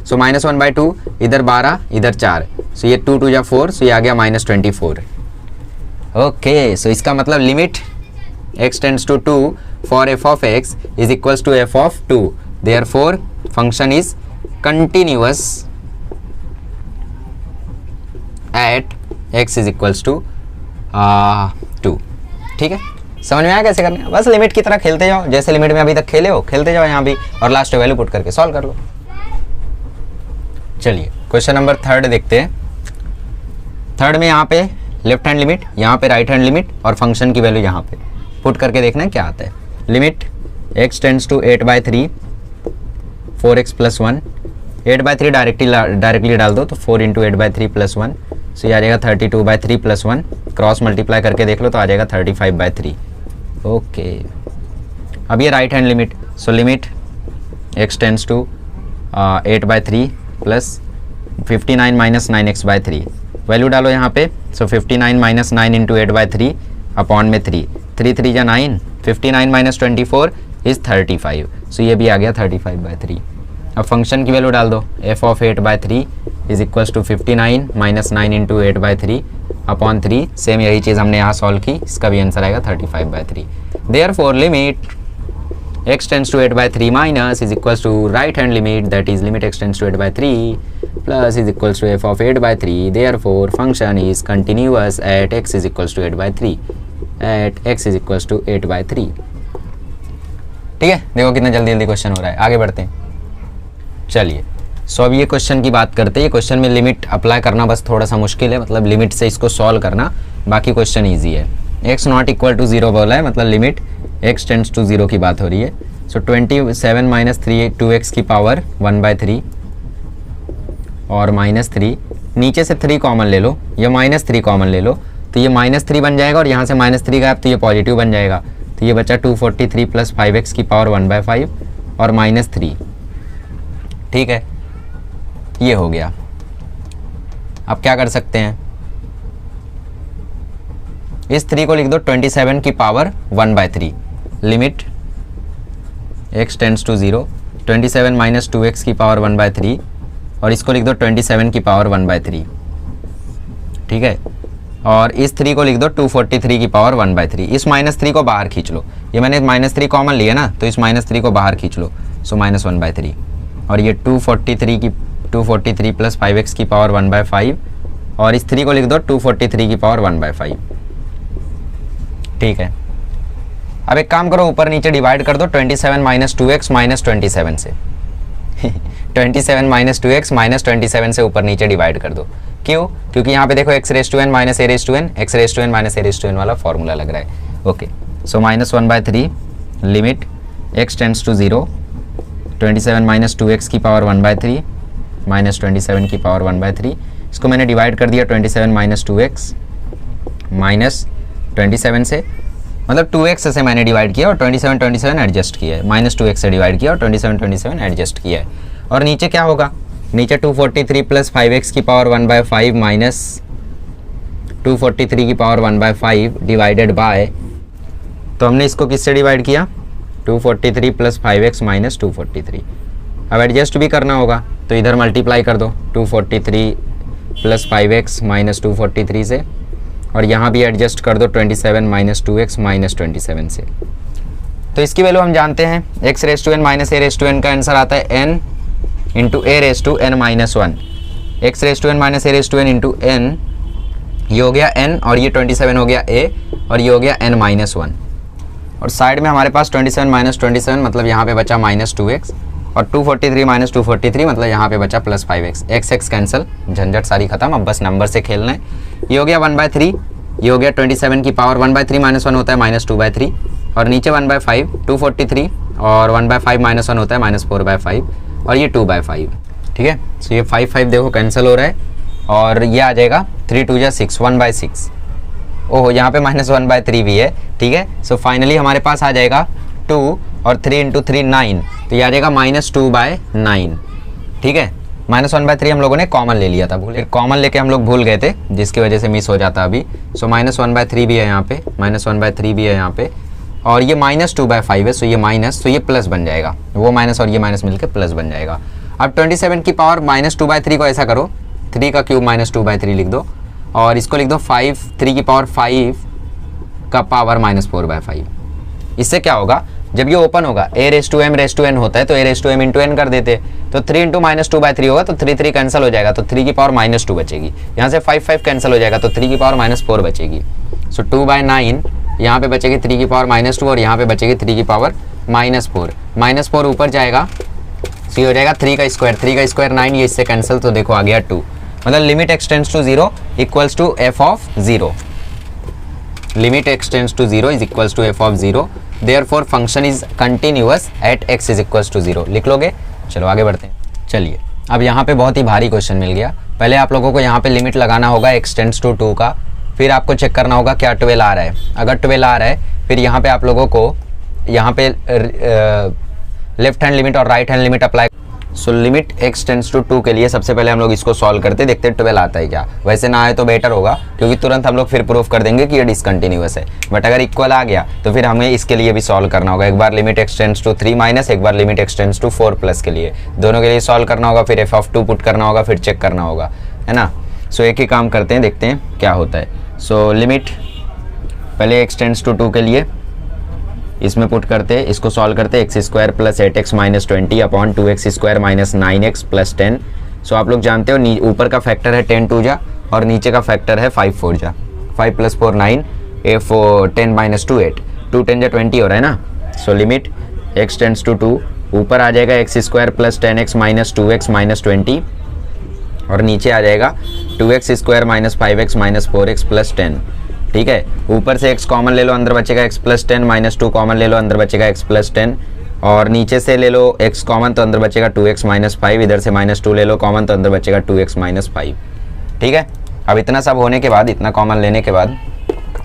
सो -1/2, इधर 12 इधर 4, सो ये 2 2 जा 4, सो ये आ गया -24। ओके, सो इसका मतलब limit x tends to 2 for f of x is equals to f of 2, therefore function is continuous at x is equals to 2। ठीक है, समझ में आया कैसे करना है? बस लिमिट की तरह खेलते जाओ, जैसे लिमिट में अभी तक खेले हो खेलते जाओ यहाँ भी, और लास्ट वैल्यू पुट करके सॉल्व कर लो। चलिए क्वेश्चन नंबर 3 देखते हैं। 3 में यहाँ पे लेफ्ट हैंड लिमिट, यहाँ पे राइट हैंड लिमिट, और फंक्शन की वैल्यू यहाँ पे पुट करके देखना है क्या आता है। Limit x tends to 8/3 4x + 1, 8/3 directly डाल दो तो 4 × 8/3 + 1, सो ये आ जाएगा 32/3 + 1, क्रॉस मल्टीप्लाई करके देख लो तो आ जाएगा 35/3। ओके, अब ये right hand limit, so limit x tends to 8/3 plus 59 - 9x/3, value डालो यहाँ पे, सो 59 - 9 × 8/3 अपॉन में 3, 3 3 जा 9, 59 - 24 इज़ 35, सो ये भी आ गया 35/3। अब फंक्शन की वैल्यू डाल दो, f of 8/3 is equals to 59 - 9 × 8/3 upon 3, same यही चीज़ हमने यहाँ सॉल्व की, इसका भी आंसर आएगा 35/3। Therefore limit x tends to 8/3 minus is equals to right hand limit, that is limit x tends to 8/3 plus is equals to f of 8/3, therefore function is continuous at x is equals to 8/3, at x is equals to 8/3। ठीक है, देखो कितना जल्दी जल्दी question हो रहा है, आगे बढ़ते हैं। चलिए, सो अब ये क्वेश्चन की बात करते हैं। ये क्वेश्चन में लिमिट अप्लाई करना बस थोड़ा सा मुश्किल है, मतलब लिमिट से इसको सॉल्व करना, बाकी क्वेश्चन ईजी है। x नॉट इक्वल टू 0 बोला है, मतलब लिमिट x टेंड्स टू 0 की बात हो रही है। सो 27 - 3 2x की पावर 1/3 और -3, नीचे से 3 कॉमन ले लो, ये -3 कॉमन ले लो तो ये -3 बन जाएगा, और यहाँ से -3 गायब तो ये पॉजिटिव बन जाएगा, तो ये बचा 243 प्लस 5x की पावर 1/5 और -3। ठीक है, ये हो गया। अब क्या कर सकते हैं, इस 3 को लिख दो 27 की power 1/3, limit x tends to 0, 27 - 2x की पावर 1/3, और इसको लिख दो 27 की पावर 1/3। ठीक है, और इस 3 को लिख दो 243 की पावर 1/3। इस -3 को बाहर खींच लो, ये मैंने -3 कॉमन लिया ना, तो इस -3 को बाहर खींच लो, सो -1/3, और ये 243 प्लस 5x की पावर 1/5, और इस 3 को लिख दो 243 की पावर 1/5। ठीक है, अब एक काम करो, ऊपर नीचे डिवाइड कर दो 27 - 2x - 27 से 27 - 2x - 27 से ऊपर नीचे डिवाइड कर दो। क्यों? क्योंकि यहाँ पे देखो x raise to n - a raise to n, x raise to n - a raise to n वाला फॉर्मूला लग रहा है। Okay, so -1/3 limit x tends to 0, 27 - 2x की पावर 1/3 -27 की पावर 1/3, इसको मैंने डिवाइड कर दिया 27 - 2x -27 से, मतलब 2x से मैंने डिवाइड किया और 27 एडजस्ट किया है, -2x से डिवाइड किया और 27 एडजस्ट किया है। और नीचे क्या होगा, नीचे 243 प्लस 5x की पावर 1/5 माइनस 243 की पावर 1/5 डिवाइडेड बाय, तो हमने इसको किससे डिवाइड किया, 243 प्लस 5x माइनस 243। अब एडजस्ट भी करना होगा तो इधर मल्टीप्लाई कर दो 243 प्लस 5x माइनस 243 से, और यहाँ भी एडजस्ट कर दो 27 - 2x - 27 से। तो इसकी वैल्यू हम जानते हैं, x raise to n minus a raise to n का आंसर आता है n into a raise to n - 1, x raise to n minus a raise to n into n, ये हो गया n, और ये 27 हो गया a, और ये हो गया n - 1, और साइड में हमारे पास 27 - 27 मतलब यहाँ पे बचा -2x, और 243 - 243 मतलब यहाँ पे बचा प्लस 5x, x कैंसिल, झंझट सारी खत्म, अब बस नंबर से खेलना है। ये हो गया 1/3, ये हो गया 27 की पावर 1/3 - 1 होता है -2/3, और नीचे 1/5 243, और 1/5 - 1 होता है -4/5, और ये 2/5। ठीक है, सो ये 5 देखो कैंसिल हो रहा है, और ये आ जाएगा 3 2 जा 6, 1/6। ओहो, यहाँ पे -1/3 भी है। ठीक है, सो फाइनली हमारे पास आ जाएगा 2 और 3 × 3 9, तो ये आ जाएगा -2/9। ठीक है, -1/3 हम लोगों ने कॉमन ले लिया था, कॉमन लेके हम लोग भूल गए थे, जिसकी वजह से मिस हो जाता अभी। सो -1/3 भी है यहाँ पे, -1/3 भी है यहाँ पे, और ये -2/5 है, सो ये माइनस, तो ये प्लस बन जाएगा, वो माइनस और ये माइनस मिलकर प्लस बन जाएगा। अब 27 की पावर -2/3 को ऐसा करो, 3 का क्यूब -2/3 लिख दो, और इसको लिख दो 5, 3 की पावर 5 का पावर -4/5। इससे क्या होगा, जब ये ओपन होगा a⁻m⁻n होता है तो a⁻m इंटू n कर देते, तो 3 इंटू -2/3 होगा, तो 3 कैंसिल हो जाएगा, तो 3 की पावर -2 बचेगी। यहाँ से 5 कैंसिल हो जाएगा, तो 3 की पावर -4 बचेगी। सो 2/9 यहाँ पे बचेगी 3 की पावर -2 और यहाँ पे बचेगी 3 की पावर -4। -4 ऊपर जाएगा, सो ये हो जाएगा 3 का स्क्वायर, 3 का स्क्वायर 9, ये इससे कैंसिल, तो देखो आ गया 2। मतलब limit x tends to 0 equals to f of 0। Limit x tends to 0 is equals to f of 0, therefore function is continuous at x is equals to 0। लिख लोगे? चलो आगे बढ़ते हैं। चलिए अब यहाँ पे बहुत ही भारी क्वेश्चन मिल गया। पहले आप लोगों को यहाँ पे लिमिट लगाना होगा x टेंड्स टू 2 का, फिर आपको चेक करना होगा क्या 12 आ रहा है। अगर 12 आ रहा है, फिर यहाँ पे आप लोगों को यहाँ पे लेफ्ट हैंड लिमिट और right hand limit apply. So limit x tends to 2 के लिए सबसे पहले हम लोग इसको सॉल्व करते, देखते 12 आता है क्या। वैसे ना आए तो बेटर होगा, क्योंकि तुरंत हम लोग फिर प्रूफ कर देंगे कि ये डिसकंटिन्यूअस है। बट अगर इक्वल आ गया तो फिर हमें इसके लिए भी सॉल्व करना होगा। एक बार limit x tends to 3 minus, एक बार limit x tends to 4 plus के लिए, दोनों के लिए सॉल्व करना होगा, फिर f ऑफ 2 पुट करना होगा, फिर चेक करना होगा, है ना। सो एक ही काम करते हैं, देखते हैं क्या होता है। सो लिमिट पहले x टेंड्स टू 2 के लिए इसमें पुट करते, इसको सॉल्व करते, x² plus 8x minus 20 upon 2x² minus 9x plus 10। सो आप लोग जानते हो ऊपर का फैक्टर है 10 2 जा और नीचे का फैक्टर है 5 4 जा। 5 + 4 9, 10 - 2 8, 2 10 जा 20 हो रहा है ना। So limit x tends to 2, ऊपर आ जाएगा x² plus 10x minus 2x minus 20 और नीचे आ जाएगा 2x² minus 5x minus 4x plus 10। ठीक है, ऊपर से x कॉमन ले लो, अंदर बचेगा x प्लस 10, माइनस 2 कॉमन ले लो, अंदर बचेगा x प्लस 10, और नीचे से ले लो x कॉमन तो अंदर बचेगा 2x माइनस 5, इधर से -2 ले लो कॉमन तो अंदर बचेगा 2x माइनस 5। ठीक है, अब इतना सब होने के बाद, इतना कॉमन लेने के बाद,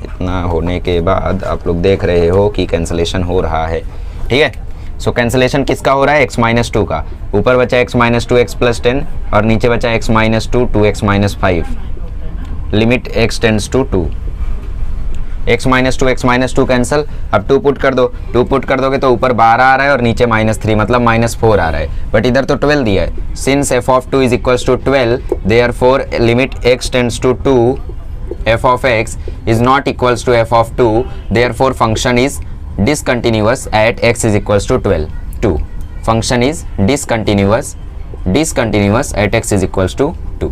इतना होने के बाद आप लोग देख रहे हो कि कैंसलेशन हो रहा है। ठीक है, सो कैंसलेशन किसका हो रहा है? x माइनस 2 का। ऊपर बचा x माइनस 2 x प्लस 10 और नीचे बचा x minus 2 2x minus 5। Limit x tends to 2, x minus 2 cancel. अब 2 पुट कर दो, 2 पुट कर दोगे तो ऊपर 12 आ रहा है और नीचे -3, मतलब -4 आ रहा है, बट इधर तो 12 दिया है। Since f of 2 is equals to 12, therefore limit x tends to 2 f of x is not equals to f of 2, therefore function is discontinuous at x is equals to 12 2। Function is discontinuous at x is equals to 2।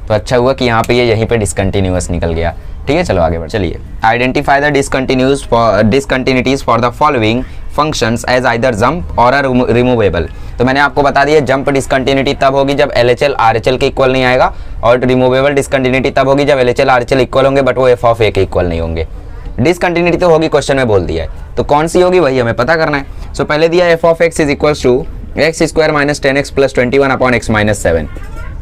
तो अच्छा हुआ कि यहाँ पे ये यहीं पे discontinuous निकल गया। ठीक है, चलो आगे बढ़। चलिए, identify the discontinuities for the following functions as either jump और रिमूवेबल। तो मैंने आपको बता दिया जंप डिसकंटिन्यूटी तब होगी जब LHL RHL के इक्वल नहीं आएगा, और रिमूवेबल डिसकंटिन्यूटी तब होगी जब LHL RHL इक्वल होंगे बट वो f ऑफ a के इक्वल नहीं होंगे। डिसकंटिन्यूटी तो होगी, क्वेश्चन में बोल दिया है, तो कौन सी होगी वही हमें पता करना है। सो पहले दिया f of x is equals to x² minus 10x plus 21 upon x minus 7।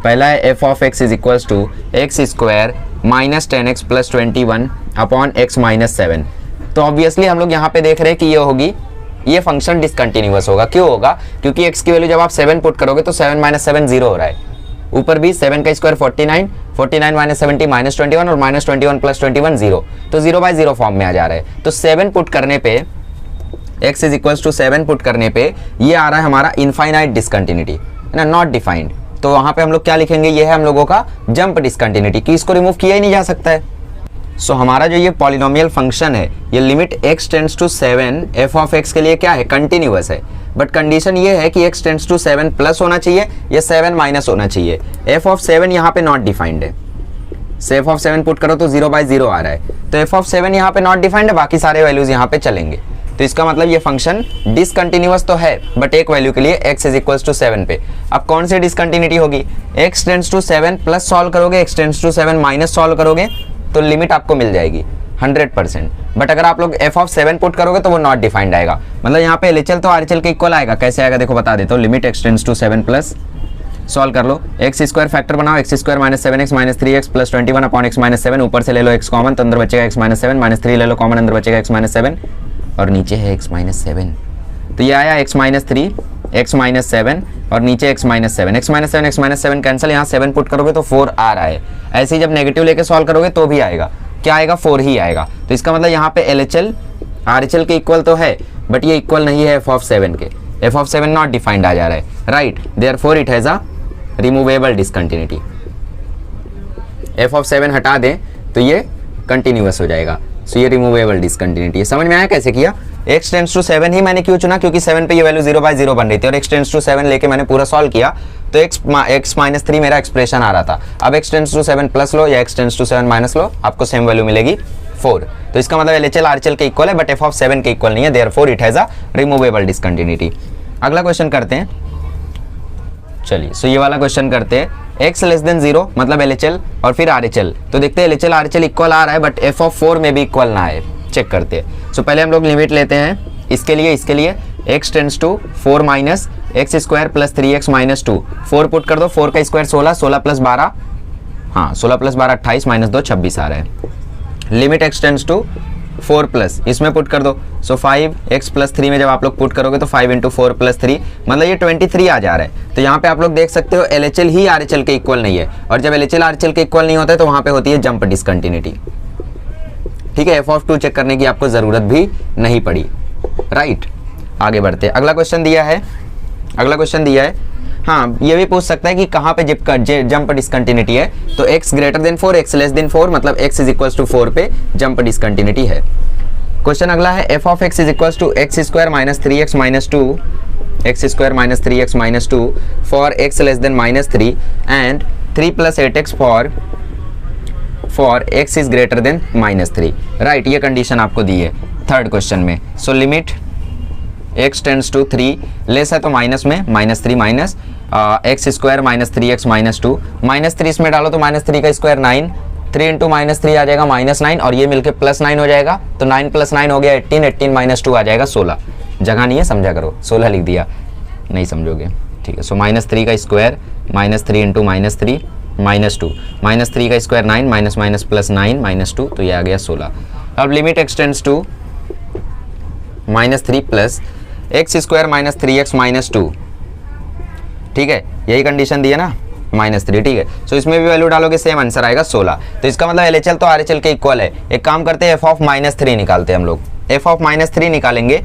पहला है f of x is equals to x² minus 10x plus 21 upon x minus 7। तो ऑब्वियसली हम लोग यहाँ पे देख रहे हैं कि ये होगी, ये फंक्शन डिसकंटिन्यूअस होगा। क्यों होगा? क्योंकि x की वैल्यू जब आप 7 पुट करोगे तो 7 माइनस 7 0 हो रहा है। ऊपर भी 7 का स्क्वायर 49, 49 माइनस 70 माइनस 21 और माइनस 21 प्लस 21 0, तो 0/0 फॉर्म में आ जा रहा है। तो 7 पुट करने पे x is equals to 7 put करने पे ये आ रहा है हमारा इनफाइनाइट डिसकंटिन्यूटी, है ना, नॉट डिफाइंड। तो वहां पे हम लोग क्या लिखेंगे? ये है हम लोगों का जंप डिसकंटिन्यूटी, कि इसको रिमूव किया ही नहीं जा सकता है। सो हमारा जो ये पॉलिनोमियल फंक्शन है, ये limit x tends to 7 f of x के लिए क्या है? कंटिन्यूअस है। बट कंडीशन ये है कि x टेंड्स टू 7 प्लस होना चाहिए या 7 माइनस होना चाहिए। f ऑफ 7 यहाँ पे नॉट डिफाइंड है। f ऑफ 7 पुट करो तो 0/0 आ रहा है, तो f ऑफ 7 यहाँ पे नॉट डिफाइंड है, बाकी सारे वैल्यूज यहाँ पे चलेंगे। तो इसका मतलब ये फंक्शन डिसकंटिन्यूअस तो है, बट एक वैल्यू के लिए x इज इक्वल्स टू 7 पे। अब कौन सी डिसकंटिन्यूटी होगी? x tends to 7 plus solve करोगे, x tends to 7 minus solve करोगे तो लिमिट आपको मिल जाएगी 100%। बट अगर आप लोग f ऑफ 7 पुट करोगे तो वो नॉट डिफाइंड आएगा। मतलब यहाँ पे LHL तो RHL के इक्वल आएगा। कैसे आएगा देखो बता देता हूँ। Limit x tends to 7 plus solve कर लो, x² फैक्टर बनाओ, x² minus 7x minus 3x plus 21 upon x minus 7। ऊपर से ले लो x कॉमन तो अंदर बचेगा x माइनस 7, माइनस 3 ले लो कॉमन, अंदर बचेगा x माइनस 7 और नीचे है x माइनस 7। तो ये आया x माइनस 3 x माइनस 7 और नीचे x minus 7, x minus 7 x minus 7 cancel, यहाँ 7 पुट करोगे तो 4 आ रहा है। ऐसे ही जब नेगेटिव लेके सॉल्व करोगे तो भी आएगा, क्या आएगा? 4 ही आएगा। तो इसका मतलब यहाँ पे LHL RHL के इक्वल तो है बट ये इक्वल नहीं है f(7) के, f(7) नॉट डिफाइंड आ जा रहा है, right, therefore it has a removable discontinuity. f(7) हटा दें तो ये कंटिन्यूअस हो जाएगा, सो ये रिमूवेबल डिसकंटिन्यूटी है। समझ में आया कैसे किया? x टेंड्स टू 7 ही मैंने क्यों चुना, क्योंकि 7 पे ये वैल्यू 0/0 बन रही थी और x टेंड्स टू 7 लेके मैंने पूरा सॉल्व किया तो x माइनस 3 मेरा एक्सप्रेशन आ रहा था। अब x tends to 7 plus low या x tends to 7 minus low, आपको सेम वैल्यू मिलेगी 4। तो इसका मतलब LHL RHL के इक्वल है बट f(7) के इक्वल नहीं है, therefore it has a removable discontinuity. अगला क्वेश्चन करते हैं, चलिए सो ये वाला क्वेश्चन करते हैं। x लेस देन 0 मतलब LHL और फिर RHL, तो देखते हैं LHL RHL इक्वल आ रहा है बट f(4) में भी इक्वल ना है, चेक करते हैं। सो पहले हम लोग लिमिट लेते हैं इसके लिए x tends to 4 minus x square plus 3x minus 2, 4 put कर दो, 4 का स्क्वायर 16, 16 प्लस 12, हाँ 16 प्लस 12 28 माइनस 2 26 आ रहा है। Limit x tends to 4 plus इसमें पुट कर दो, सो 5x प्लस 3 में जब आप लोग पुट करोगे तो 5 × 4 + 3 मतलब ये 23 आ जा रहा है। तो यहाँ पे आप लोग देख सकते हो LHL ही RHL के इक्वल नहीं है, और जब LHL RHL के इक्वल नहीं होता है तो वहाँ पे होती है जंप डिसकंटिन्यूटी। ठीक है, f(2) चेक करने की आपको ज़रूरत भी नहीं पड़ी, राइट। आगे बढ़ते हैं, अगला क्वेश्चन दिया है, हाँ ये भी पूछ सकता है कि कहाँ पे जंप डिसकंटिन्यूटी है, तो x greater than 4 x less then 4 मतलब x इज इक्वल्स टू 4 पे जंप डिसकंटिन्यूटी है। क्वेश्चन अगला है f(x) is equals to x square minus 3x minus 2, x square minus 3x minus 2 for x less than -3 and 3 + 8x for x is greater than -3, right. ये condition आपको दी है third question में। So limit x tends to 3 less है तो minus में -3 minus x square minus 3x minus 2, -3 इसमें डालो तो -3 का स्क्वायर 9, 3 × -3 आ जाएगा -9 और ये मिलके +9 हो जाएगा, तो 9 + 9 हो गया 18, 18 माइनस 2 आ जाएगा 16। जगह नहीं है समझा करो, 16 लिख दिया, नहीं समझोगे, ठीक है। सो -3 का स्क्वायर -3 × -3 -2, -3 का स्क्वायर 9 माइनस माइनस +9 -2, तो ये आ गया 16। अब limit x tends to -3 plus x square minus 3x minus 2, ठीक है, यही कंडीशन दी है ना -3, ठीक है। सो इसमें भी वैल्यू डालोगे सेम आंसर आएगा 16। तो इसका मतलब LHL तो RHL के इक्वल है। एक काम करते हैं f(-3) निकालते हैं हम लोग, f(-3) निकालेंगे।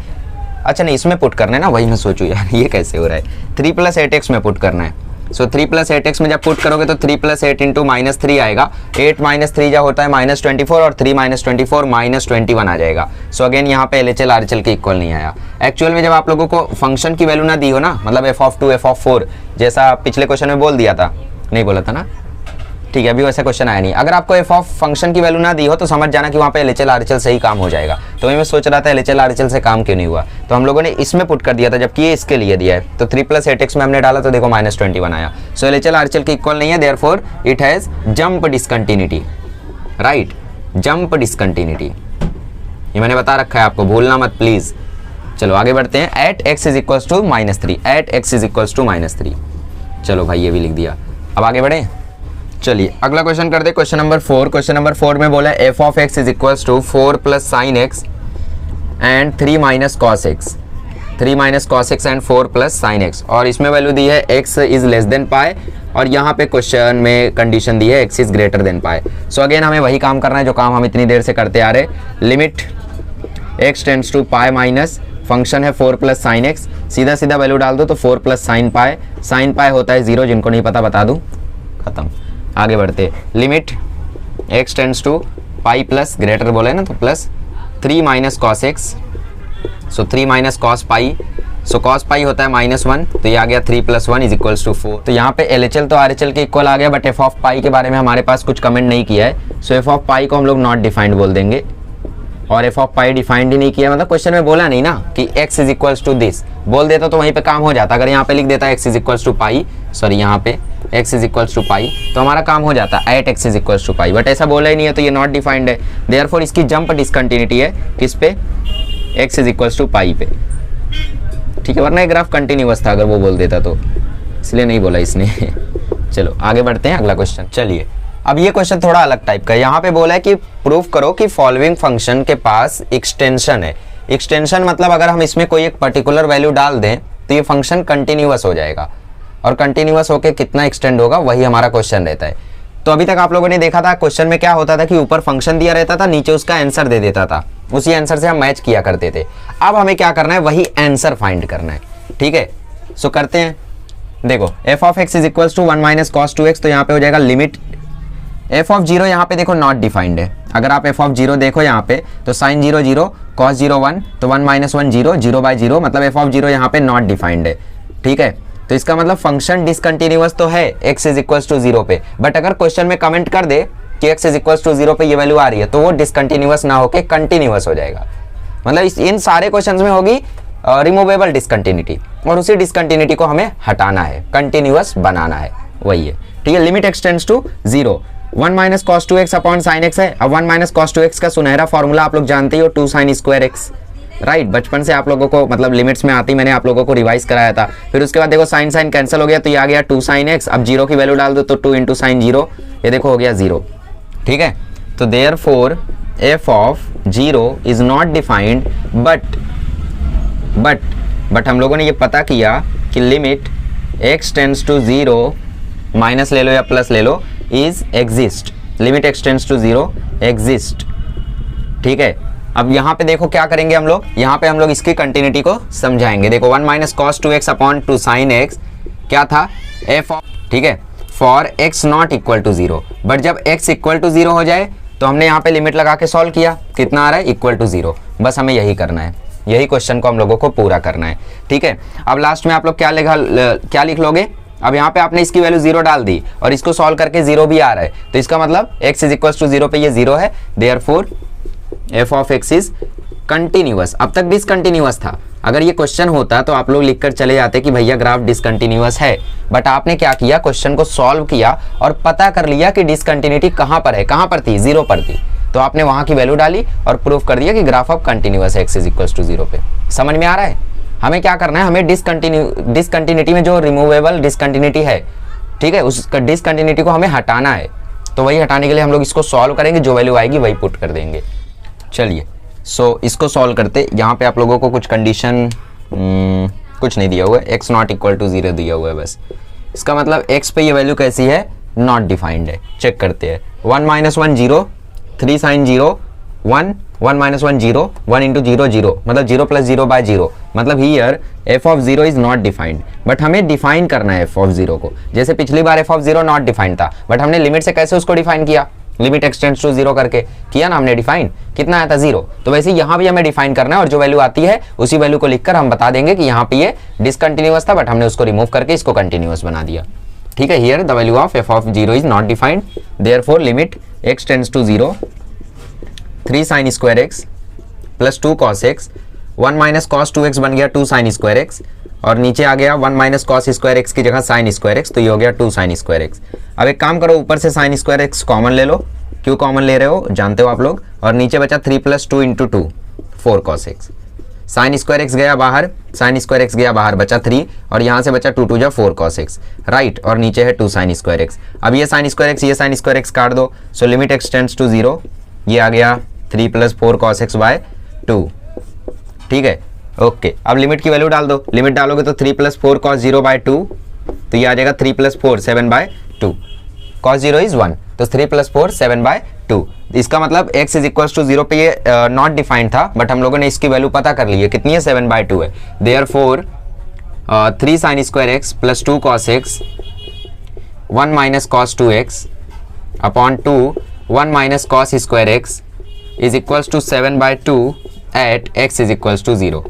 अच्छा नहीं, इसमें पुट करना है ना, वही मैं सोचूं यार ये कैसे हो रहा है, 3 + 8x में पुट करना है। सो 3 + 8x में जब पुट करोगे तो 3 + 8 × -3 आएगा, 8 - 3 जो होता है -24 और 3 - 24 -21 आ जाएगा। सो अगेन यहाँ पे LHL RHL के इक्वल नहीं आया। एक्चुअल में जब आप लोगों को फंक्शन की वैल्यू ना दी हो ना, मतलब f(2) f(4) जैसा पिछले क्वेश्चन में बोल दिया था, नहीं बोला था ना, ठीक है, अभी वैसा क्वेश्चन आया नहीं। अगर आपको f फंक्शन की वैल्यू ना दी हो तो समझ जाना कि वहाँ पे LHL RHL से ही काम हो जाएगा। तो मैं सोच रहा था LHL RHL से काम क्यों नहीं हुआ, तो हम लोगों ने इसमें पुट कर दिया था जबकि ये इसके लिए दिया है। तो 3 + 8x में हमने डाला तो देखो -21 आया। सो LHL RHL के इक्वल नहीं है, therefore it has jump discontinuity, right, jump discontinuity. ये मैंने बता रखा है आपको, भूलना मत प्लीज़। चलो आगे बढ़ते हैं। At x is equals to -3, at x is equals to -3। चलो भाई ये भी लिख दिया। अब आगे बढ़े, चलिए अगला क्वेश्चन करते हैं, क्वेश्चन नंबर 4। क्वेश्चन नंबर 4 में बोला है f(x) is equals to 4 + sin x and 3 - cos x, 3 - cos x and 4 + sin x, और इसमें वैल्यू दी है x is less than pi, और यहाँ पे क्वेश्चन में कंडीशन दी है x is greater than pi. So again हमें वही काम करना है जो काम हम इतनी देर से करते आ रहे। Limit x tends to pi minus function है 4 + sin x, सीधा सीधा वैल्यू डाल दो तो 4 + sin पाई, sin पाई होता है 0, जिनको नहीं पता बता दूँ, खत्म। आगे बढ़ते, limit x tends to pi plus greater बोला है ना, तो plus 3 - cos x, so 3 - cos pi, so cos pi होता है -1, तो ये आ गया 3 + 1 = 4। तो यहाँ पे LHL तो RHL के इक्वल आ गया, बट f ऑफ पाई के बारे में हमारे पास कुछ कमेंट नहीं किया है। सो f ऑफ पाई को हम लोग नॉट डिफाइंड बोल देंगे, और f ऑफ पाई डिफाइंड ही नहीं किया, मतलब क्वेश्चन में बोला नहीं ना कि x is equals to this, बोल देता तो वहीं पे काम हो जाता। अगर यहाँ पे लिख देता x is equals to pi, sorry यहाँ पे x is equals to pi, तो हमारा काम हो जाता at x is equals to pi, but ऐसा बोला ही नहीं है, तो ये नॉट डिफाइंड है। देयरफॉर इसकी जंप डिसकंटिन्यूटी है किस पे, x is equals to pi पे, ठीक है, वरना ये ग्राफ कंटिन्यूअस था अगर वो बोल देता तो, इसलिए नहीं बोला इसने। चलो आगे बढ़ते हैं, अगला क्वेश्चन। चलिए अब ये क्वेश्चन थोड़ा अलग टाइप का है। यहाँ पे बोला है कि प्रूफ करो कि फॉलोइंग फंक्शन के पास एक्सटेंशन है। एक्सटेंशन मतलब अगर हम इसमें कोई एक पर्टिकुलर वैल्यू डाल दें तो ये फंक्शन कंटिन्यूअस हो जाएगा, और कंटिन्यूअस होकर कितना एक्सटेंड होगा वही हमारा क्वेश्चन रहता है। तो अभी तक आप लोगों ने देखा था क्वेश्चन में क्या होता था कि ऊपर फंक्शन दिया रहता था, नीचे उसका आंसर दे देता था, उसी आंसर से हम मैच किया करते थे। अब हमें क्या करना है, वही आंसर फाइंड करना है। ठीक है, सो करते हैं। देखो f of x is equal to 1 minus cos 2x, तो यहाँ पे हो जाएगा लिमिट एफ ऑफ 0 यहाँ पे देखो नॉट डिफाइंड है। अगर आप एफ ऑफ 0 देखो यहाँ पे तो साइन 0 0 कॉस 0 1, तो 1 माइनस 1 0, 0 बाई 0, मतलब एफ ऑफ 0 यहाँ पे नॉट डिफाइंड है। ठीक है, तो इसका मतलब फंक्शन डिसकंटिन्यूअस तो है x इज इक्वल टू 0 पे, बट अगर क्वेश्चन में कमेंट कर दे कि x इज इक्वल टू 0 पे ये वैल्यू आ रही है तो वो डिसकंटिन्यूअस ना होके कंटिन्यूअस हो जाएगा। मतलब इन सारे क्वेश्चंस में होगी रिमूवेबल डिसकंटिन्यूटी, और उसी डिसकंटिन्यूटी को हमें हटाना है, कंटिन्यूअस बनाना है, वही है। ठीक है, limit x tends to 0, 1 minus cos 2x upon sine x है। अब 1 माइनस कॉस 2x का सुनहरा फॉर्मूला आप लोग जानते ही हो, 2 साइन स्क्वायर x, राइट। बचपन से आप लोगों को मतलब लिमिट्स में आती, मैंने आप लोगों को रिवाइज कराया था। फिर उसके बाद देखो साइन साइन कैंसिल हो गया तो ये आ गया 2 साइन x। अब 0 की वैल्यू डाल दो तो 2 इंटू साइन 0, ये देखो हो गया 0। ठीक है, तो therefore F of 0 is not defined, but हम लोगों ने ये पता किया कि limit x tends to 0, minus ले लो या प्लस ले लो, is exist, limit x tends to 0 exist. ठीक है, अब यहाँ पे देखो क्या करेंगे हम लोग, यहाँ पे हम लोग इसकी कंटिन्यूटी को समझाएंगे। देखो 1 minus cos 2x upon 2 sine x क्या था, एफ ऑफ, ठीक है, for x not equal to 0, but जब x इक्वल टू 0 हो जाए तो हमने यहाँ पे लिमिट लगा के सॉल्व किया, कितना आ रहा है, इक्वल टू 0। बस हमें यही करना है, यही क्वेश्चन को हम लोगों को पूरा करना है। ठीक है, अब लास्ट में आप लोग क्या लिख लोगे, अब यहाँ पे आपने इसकी वैल्यू 0 डाल दी और इसको सॉल्व करके 0 भी आ रहा है, तो इसका मतलब x इज इक्वल टू 0 पे ये 0 है, therefore F of x is continuous. अब तक डिसकंटिन्यूअस था, अगर ये क्वेश्चन होता तो आप लोग लिखकर चले जाते कि भैया ग्राफ डिसकंटिन्यूअस है, बट आपने क्या किया, क्वेश्चन को सॉल्व किया और पता कर लिया कि डिसकंटिन्यूटी कहाँ पर है, कहाँ पर थी, 0 पर थी, तो आपने वहां की वैल्यू डाली और प्रूफ कर दिया कि ग्राफ ऑफ कंटिन्यूअस है एक्स इज इक्वल टू 0 पे। समझ में आ रहा है, हमें क्या करना है, हमें डिसकंटिन्यूटी में जो रिमूवेबल डिसकंटिन्यूटी है, ठीक है, उस डिसकंटिन्यूटी को हमें हटाना है। तो वही हटाने के लिए हम लोग इसको सॉल्व करेंगे, जो वैल्यू आएगी वही पुट कर देंगे। चलिए, सो इसको सॉल्व करते, यहाँ पे आप लोगों को कुछ कंडीशन कुछ नहीं दिया हुआ है, एक्स नॉट इक्वल टू 0 दिया हुआ है बस। इसका मतलब एक्स पे ये वैल्यू कैसी है, नॉट डिफाइंड है। चेक करते हैं, 1 माइनस 1 0, 3 साइन 0 1, 1 माइनस 1 0, 1 इंटू 0 0, मतलब 0 प्लस 0 बाय 0, मतलब here F of 0 is not defined, but हमें डिफाइन करना है एफ ऑफ 0 को। जैसे पिछली बार एफ ऑफ 0 नॉट डिफाइंड था, बट हमने लिमिट से कैसे उसको डिफाइन किया, लिमिट एक्सटेंड्स टू 0 करके किया ना हमने डिफाइन, कितना आया था 0। तो वैसे यहाँ भी हमें डिफाइन करना है, और जो वैल्यू आती है उसी वैल्यू को लिखकर हम बता देंगे कि यहाँ पे ये डिसकंटिन्यूअस था, बट हमने उसको रिमूव करके इसको कंटिन्यूअस बना दिया। ठीक है, here the value of f of 0 is not defined, therefore limit x tends to 0, 3 sine square x plus 2 cos x, 1 minus cos 2x बन गया 2 साइन स्क्वायर एक्स, और नीचे आ गया 1 माइनस कॉस स्क्वायर एक्स की जगह साइन स्क्वायर एक्स, तो ये हो गया 2 साइन स्क्वायर एक्स। अब एक काम करो, ऊपर से साइन स्क्वायर एक्स कॉमन ले लो, क्यों कॉमन ले रहे हो जानते हो आप लोग, और नीचे बचा 3 plus 2 into 2 4 cos x, sign square x गया बाहर, साइन स्क्वायर एक्स गया बाहर, बचा 3, और यहाँ से बचा 2 2 जा 4 कॉस एक्स, राइट, और नीचे है 2 साइन स्क्वायर एक्स। अब ये साइन स्क्वायर एक्स, ये साइन स्क्वायर एक्स काट दो, so limit x tends to 0, ये आ गया 3 प्लस 4 कॉस एक्स बाय 2। ठीक है, ओके, अब लिमिट की वैल्यू डाल दो, लिमिट डालोगे तो 3 प्लस 4 कॉस 0 बाय 2, तो ये आ जाएगा 3 प्लस 4 7 बाय 2, कॉस 0 इज 1, तो 3 प्लस 4 7 बाय 2। इसका मतलब x इज इक्वल टू 0 पे ये नॉट डिफाइंड था, बट हम लोगों ने इसकी वैल्यू पता कर ली है, कितनी है, 7 बाय 2 है। Therefore 3 sine square x plus 2 cos x, 1 minus cos 2x upon 2 1 minus cos square x is equals to 7 by 2 at x is equals to 0।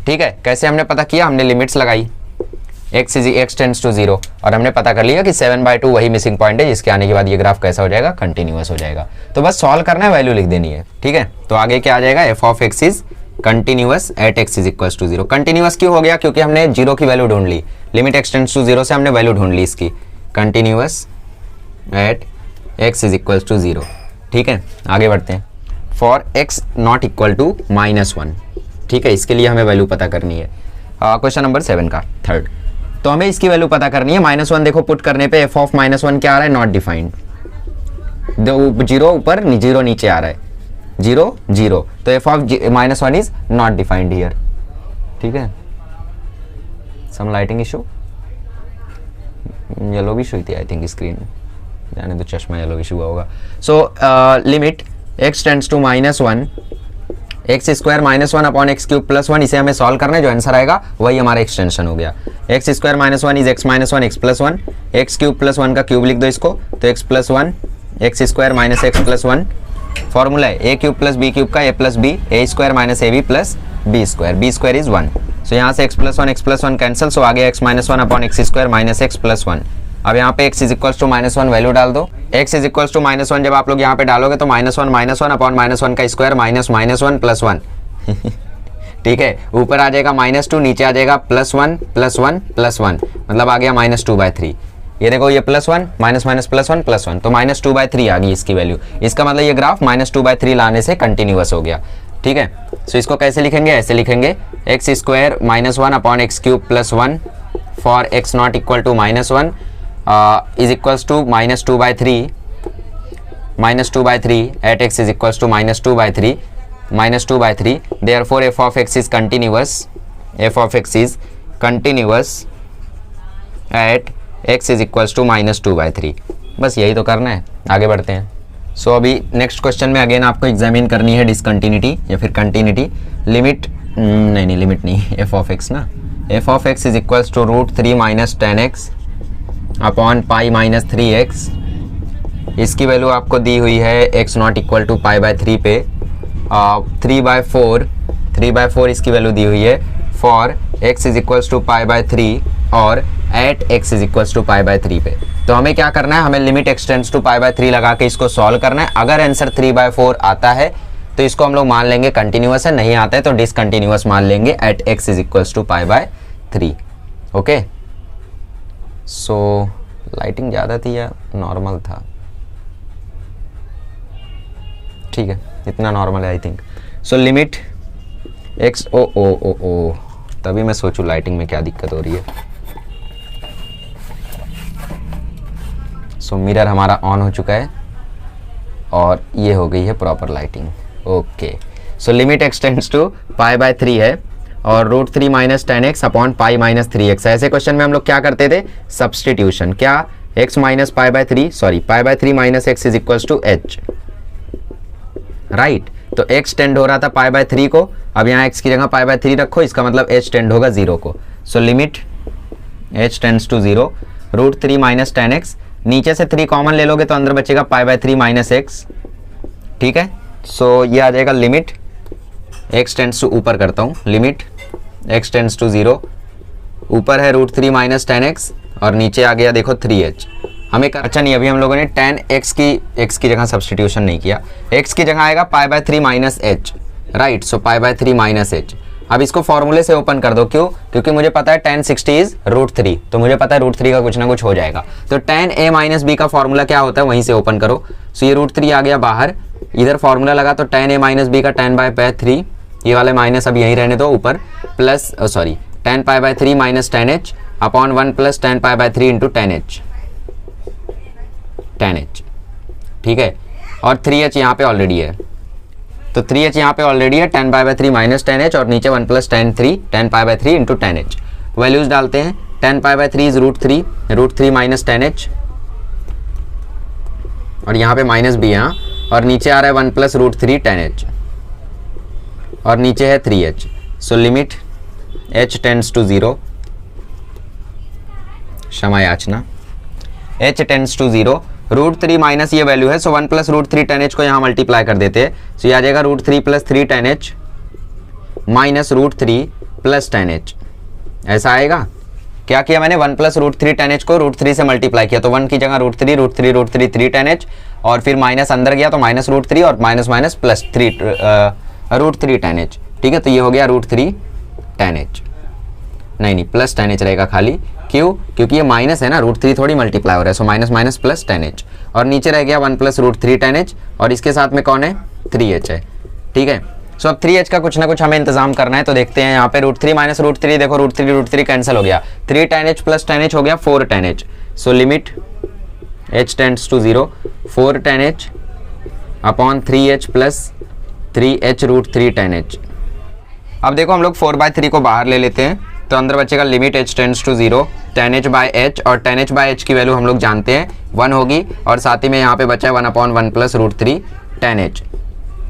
ठीक है, कैसे हमने पता किया, हमने लिमिट्स लगाई, x टेंड्स टू 0, और हमने पता कर लिया कि 7 बाय 2 वही मिसिंग पॉइंट है, जिसके आने के बाद ये ग्राफ कैसा हो जाएगा, कंटिन्यूअस हो जाएगा। तो बस सॉल्व करना है, वैल्यू लिख देनी है। ठीक है, तो आगे क्या आ जाएगा, f of x is continuous at x is equals to 0। Continuous क्यों हो गया, क्योंकि हमने 0 की वैल्यू ढूंढ ली, लिमिट x टेंड्स टू 0 से हमने वैल्यू ढूंढ ली इसकी, continuous at x is equals to 0। ठीक है, आगे बढ़ते हैं, for x not equal to -1। ठीक है, इसके लिए हमें वैल्यू पता करनी है। क्वेश्चन नंबर 7 का थर्ड, तो हमें इसकी वैल्यू पता करनी है। -1 देखो पुट करने पे एफ ऑफ -1 क्या आ रहा है, नॉट डिफाइंड, 0 ऊपर 0 नीचे आ रहा है, 0 0, तो F of -1 is not defined here. ठीक है, सम लाइटिंग इशू, येलोविश हुई थी आई थिंक स्क्रीन, जाने तो चश्मा येलोविश हुआ होगा। So limit x tends to -1 x square -1 upon x cube plus 1, इसे हमें सॉल्व करना है, जो आंसर आएगा वही हमारा एक्सटेंशन हो गया। X square -1 is x -1 x plus 1, x cube plus 1 का क्यूब लिख दो इसको, तो x plus 1 x square minus x plus 1, formula है A cube plus B cube का A plus B, A square minus A B plus B square is 1। So यहाँ से x plus 1 cancel, so आ गया x -1 upon x square minus x plus 1। अब यहाँ पे x is equals to -1 value डाल दो, x इज इक्वल्स टू -1 जब आप लोग यहाँ पे डालोगे तो -1 अपॉन -1 का स्क्वायर -1 प्लस 1 ठीक है, ऊपर आ जाएगा -2, नीचे आ जाएगा +1 +1 +1, मतलब आ गया -2/3। ये देखो ये +1 माइनस +1 +1, तो -2/3 आ गई इसकी वैल्यू। इसका मतलब ये ग्राफ -2/3 लाने से कंटिन्यूअस हो गया। ठीक है, सो इसको कैसे लिखेंगे, ऐसे लिखेंगे x square -1 upon x cube plus 1 for x not equal to -1 is equals to -2/3 at x is equals to -2/3, therefore f of x is continuous at x is equals to -2/3। बस यही तो करना है, आगे बढ़ते हैं। सो अभी नेक्स्ट क्वेश्चन में अगेन आपको एग्जामिन करनी है डिसकंटिन्यूटी या फिर कंटिन्यूटी। लिमिट नहीं लिमिट नहीं, f of x ना, f of x is equals to √3 - 10x upon pi -3x। इसकी वैल्यू आपको दी हुई है x नॉट इक्वल टू π/3 पे, 3/4 इसकी वैल्यू दी हुई है for x is equals to π/3 और at x is equals to π/3 पे। तो हमें क्या करना है, हमें लिमिट x टेंड्स टू π/3 लगा के इसको सॉल्व करना है। अगर आंसर 3/4 आता है तो इसको हम लोग मान लेंगे कंटिन्यूअस है, नहीं आता है तो डिसकंटिन्यूअस मान लेंगे at x is equals to π/3। Okay, so lighting ज़्यादा थी या नॉर्मल था, ठीक है इतना नॉर्मल है I think. So limit x ओ तभी मैं सोचूं लाइटिंग में क्या दिक्कत हो रही है। सो मिरर हमारा ऑन हो चुका है और ये हो गई है proper lighting. Okay, so limit x tends to π/3 है और √3 - 10x अपॉन पाई -3x। ऐसे क्वेश्चन में हम लोग क्या करते थे, सब्सटीट्यूशन। क्या x minus π/3 sorry π/3 minus x is equals to h, right. तो x टेंड हो रहा था π/3 को, अब यहाँ x की जगह π/3 रखो, इसका मतलब h टेंड होगा 0 को। So limit h tends to 0, √3 - 10x, नीचे से 3 कॉमन ले लोगे तो अंदर बचेगा π/3 माइनस x। ठीक है, सो ये आ जाएगा लिमिट x टेंड्स टू, ऊपर करता हूँ, लिमिट x टेंड्स टू 0, ऊपर है √3 - 10x और नीचे आ गया देखो 3h। हमें अच्छा नहीं, अभी हम लोगों ने 10x की जगह सब्सटीट्यूशन नहीं किया, x की जगह आएगा π/3 माइनस h, राइट। सो π/3 माइनस h। अब इसको फॉर्मूले से ओपन कर दो, क्यों, क्योंकि मुझे पता है tan 60 इज √3, तो मुझे पता है √3 का कुछ ना कुछ हो जाएगा। तो tan a माइनस b का फॉर्मूला क्या होता है, वहीं से ओपन करो। सो ये √3 आ गया बाहर, इधर फॉर्मूला लगा तो tan a माइनस b का tan/3, ये वाले माइनस अब यहीं रहने दो ऊपर, plus sorry tan π/3 minus 10h upon 1 plus tan π/3 into 10h, ठीक है। और 3h यहाँ पे ऑलरेडी है, तो 3h यहाँ पे ऑलरेडी है, tan π/3 माइनस 10h और नीचे 1 plus tan π/3 into 10h। Values डालते हैं, tan π/3 इज √3 माइनस 10h और यहाँ पे माइनस भी यहाँ, और नीचे आ रहा है 1 प्लस √3 10h और नीचे है 3h। So limit h tends to 0, क्षमा याचना, h टेंड्स टू 0, √3 माइनस ये वैल्यू है, सो 1 प्लस √3 10h को यहाँ मल्टीप्लाई कर देते हैं। सो ये आ जाएगा √3 plus 3 10h minus √3 plus 10h, ऐसा आएगा। क्या किया मैंने, 1 प्लस √3 10h को √3 से मल्टीप्लाई किया, तो 1 की जगह √3 3 10h और फिर माइनस अंदर गया तो माइनस √3 और माइनस माइनस प्लस √3 10h, ठीक है। तो ये हो गया √3 10h, नहीं प्लस 10h रहेगा खाली, क्यों, क्योंकि ये माइनस है ना, √3 थोड़ी मल्टीप्लाई हो रहा है, so minus minus plus 10h और नीचे रह गया 1 प्लस √3 10h और इसके साथ में कौन है, 3h है, ठीक है। सो अब 3h का कुछ ना कुछ हमें इंतजाम करना है, तो देखते हैं यहाँ पे √3 माइनस √3, देखो √3 कैंसिल हो गया, 3 10h प्लस 10h हो गया 4 10h। So limit h tends to 0, 4 10h upon 3h plus 3h √3 10h। अब देखो हम लोग 4/3 को बाहर ले लेते हैं, तो अंदर बचेगा limit h tends to 0, tan h by h, और tan h बाय h की वैल्यू हम लोग जानते हैं 1 होगी, और साथ ही में यहाँ पे बचा है 1/1 प्लस √3 tan h।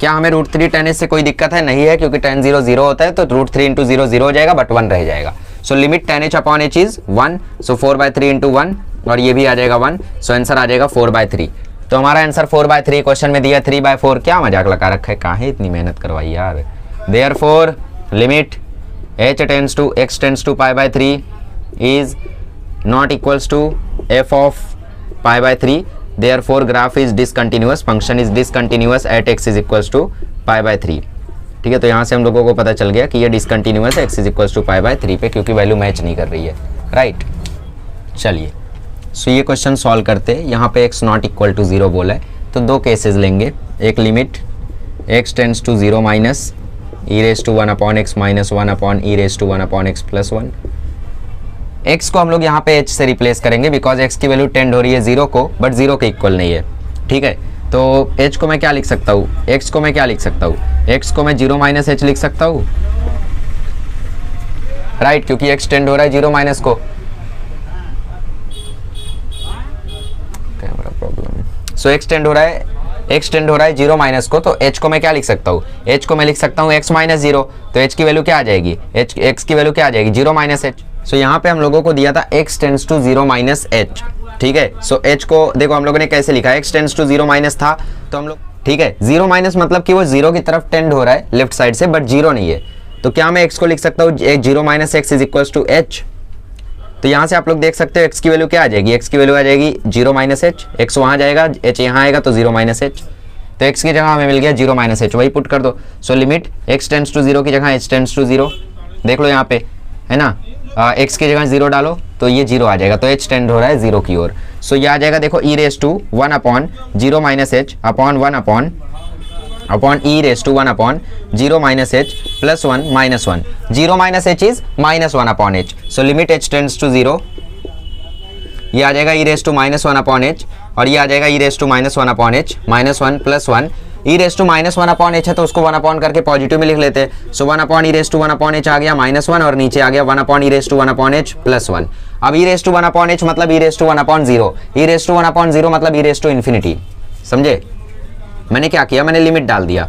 क्या हमें √3 tan h से कोई दिक्कत है? नहीं है, क्योंकि tan 0 0 होता है, तो √3 × 0 0 हो जाएगा, बट 1 रह जाएगा। So limit tan h upon h is 1, सो 4/3 × 1, और ये भी आ जाएगा 1, सो आंसर आ जाएगा 4/3। तो हमारा आंसर 4/3 क्वेश्चन में दिया 3/4। क्या मजाक लगा रखा है, काहे इतनी मेहनत करवाई यार। Therefore limit h tends to π/3 is not equals to f of π/3, therefore graph is discontinuous, function is discontinuous at x is equals to π/3। ठीक है, तो यहाँ से हम लोगों को पता चल गया कि ये डिसकंटिन्यूअस है x is equals to π/3 पे, क्योंकि वैल्यू मैच नहीं कर रही है, राइट। चलिए, सो ये क्वेश्चन सॉल्व करते हैं। यहाँ पे x नॉट इक्वल टू 0 बोला है, तो दो केसेस लेंगे। एक limit x tends to 0 minus e⁻1/x minus 1/e⁻1/x plus 1। x को हम लोग यहाँ पे h से रिप्लेस करेंगे, बिकॉज x की वैल्यू टेंड हो रही है 0 को, बट 0 के इक्वल नहीं है। ठीक है, तो h को मैं क्या लिख सकता हूँ, x को मैं क्या लिख सकता हूँ, x को मैं 0 माइनस h लिख सकता हूँ, राइट, क्योंकि x टेंड हो रहा है 0 माइनस को। कैमरा प्रॉब्लम है। सो x टेंड हो रहा है 0 माइनस को, तो h को मैं क्या लिख सकता हूँ, h को मैं लिख सकता हूँ x माइनस 0, तो h की वैल्यू क्या आ जाएगी, x की वैल्यू क्या आ जाएगी, 0 माइनस h। सो यहाँ पे हम लोगों को दिया था x tends to 0 minus h। ठीक है, सो h को देखो हम लोगों ने कैसे लिखा, x टेंड्स टू 0 माइनस था, तो हम लोग, ठीक है, 0 माइनस मतलब कि वो 0 की तरफ टेंड हो रहा है लेफ्ट साइड से, बट 0 नहीं है। तो क्या मैं x को लिख सकता हूँ 0 minus x is equal to h। तो यहाँ से आप लोग देख सकते हो x की वैल्यू क्या आ जाएगी, x की वैल्यू आ जाएगी 0 माइनस h, x वहाँ जाएगा, h यहाँ आएगा, तो 0 माइनस h। तो x की जगह हमें मिल गया 0 माइनस h, वही पुट कर दो। So limit x tends to 0 की जगह h टेंड्स टू 0, देख लो यहाँ पे है ना, x की जगह 0 डालो तो ये 0 आ जाएगा, तो h टेंड हो रहा है 0 की ओर। सो ये आ जाएगा, देखो e⁻1/0 minus h upon 1 upon e⁻1/0 minus h plus 1 minus 1। 0 minus h is minus 1 upon h। So limit h tends to 0, ये आ जाएगा e⁻1/h, और ये आ जाएगा e⁻1/h माइनस 1 प्लस 1। e⁻1/h है, तो उसको 1 अपॉन करके पॉजिटिव में लिख लेते हैं। सो 1 अपॉन e⁻1/h आ गया माइनस 1, और नीचे आ गया 1 अपॉन e⁻1/h प्लस 1। अब e⁻1/h मतलब e⁻1/0, e⁻1/0 मतलब e⁻∞। समझे, मैंने क्या किया, मैंने लिमिट डाल दिया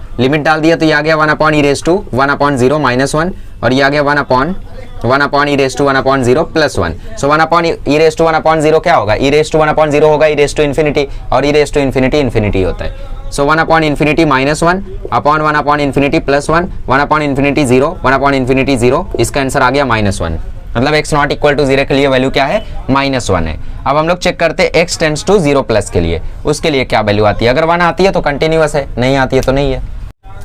तो ये आ गया 1 अपॉन e⁻1/0 माइनस 1, और ये आ गया 1 अपॉन e⁻1/0 प्लस 1। सो 1 अपॉन e⁻1/0 क्या होगा, e⁻1/0 होगा e⁻∞, और e⁻∞ इन्फिनिटी होता है। So 1 upon infinity minus 1 upon 1 upon infinity plus 1, 1 upon infinity 0, 1 upon infinity 0, इसका आंसर आ गया माइनस 1। मतलब x नॉट इक्वल टू 0 के लिए वैल्यू क्या है, माइनस 1 है। अब हम लोग चेक करते हैं x टेंड्स टू 0 प्लस के लिए, उसके लिए क्या वैल्यू आती है। अगर 1 आती है तो कंटिन्यूअस है, नहीं आती है तो नहीं है।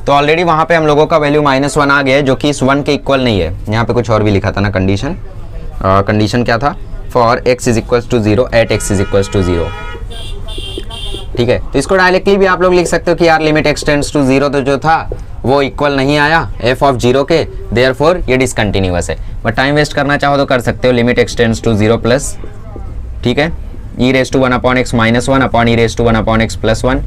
तो ऑलरेडी वहां पे हम लोगों का वैल्यू माइनस 1 आ गया है, जो कि इस 1 के इक्वल नहीं है। यहाँ पे कुछ और भी लिखा था ना कंडीशन, कंडीशन क्या था, for x is equal to 0 at x is equal to 0। ठीक है, तो इसको डायरेक्टली भी आप लोग लिख सकते हो कि यार लिमिट x टेंड्स टू 0 तो जो था वो इक्वल नहीं आया f ऑफ 0 के, देयरफॉर ये डिसकंटिन्यूअस है। बट टाइम वेस्ट करना चाहो तो कर सकते हो, limit x tends to 0 plus, ठीक है, e⁻1/x minus 1 upon e⁻1/x plus 1।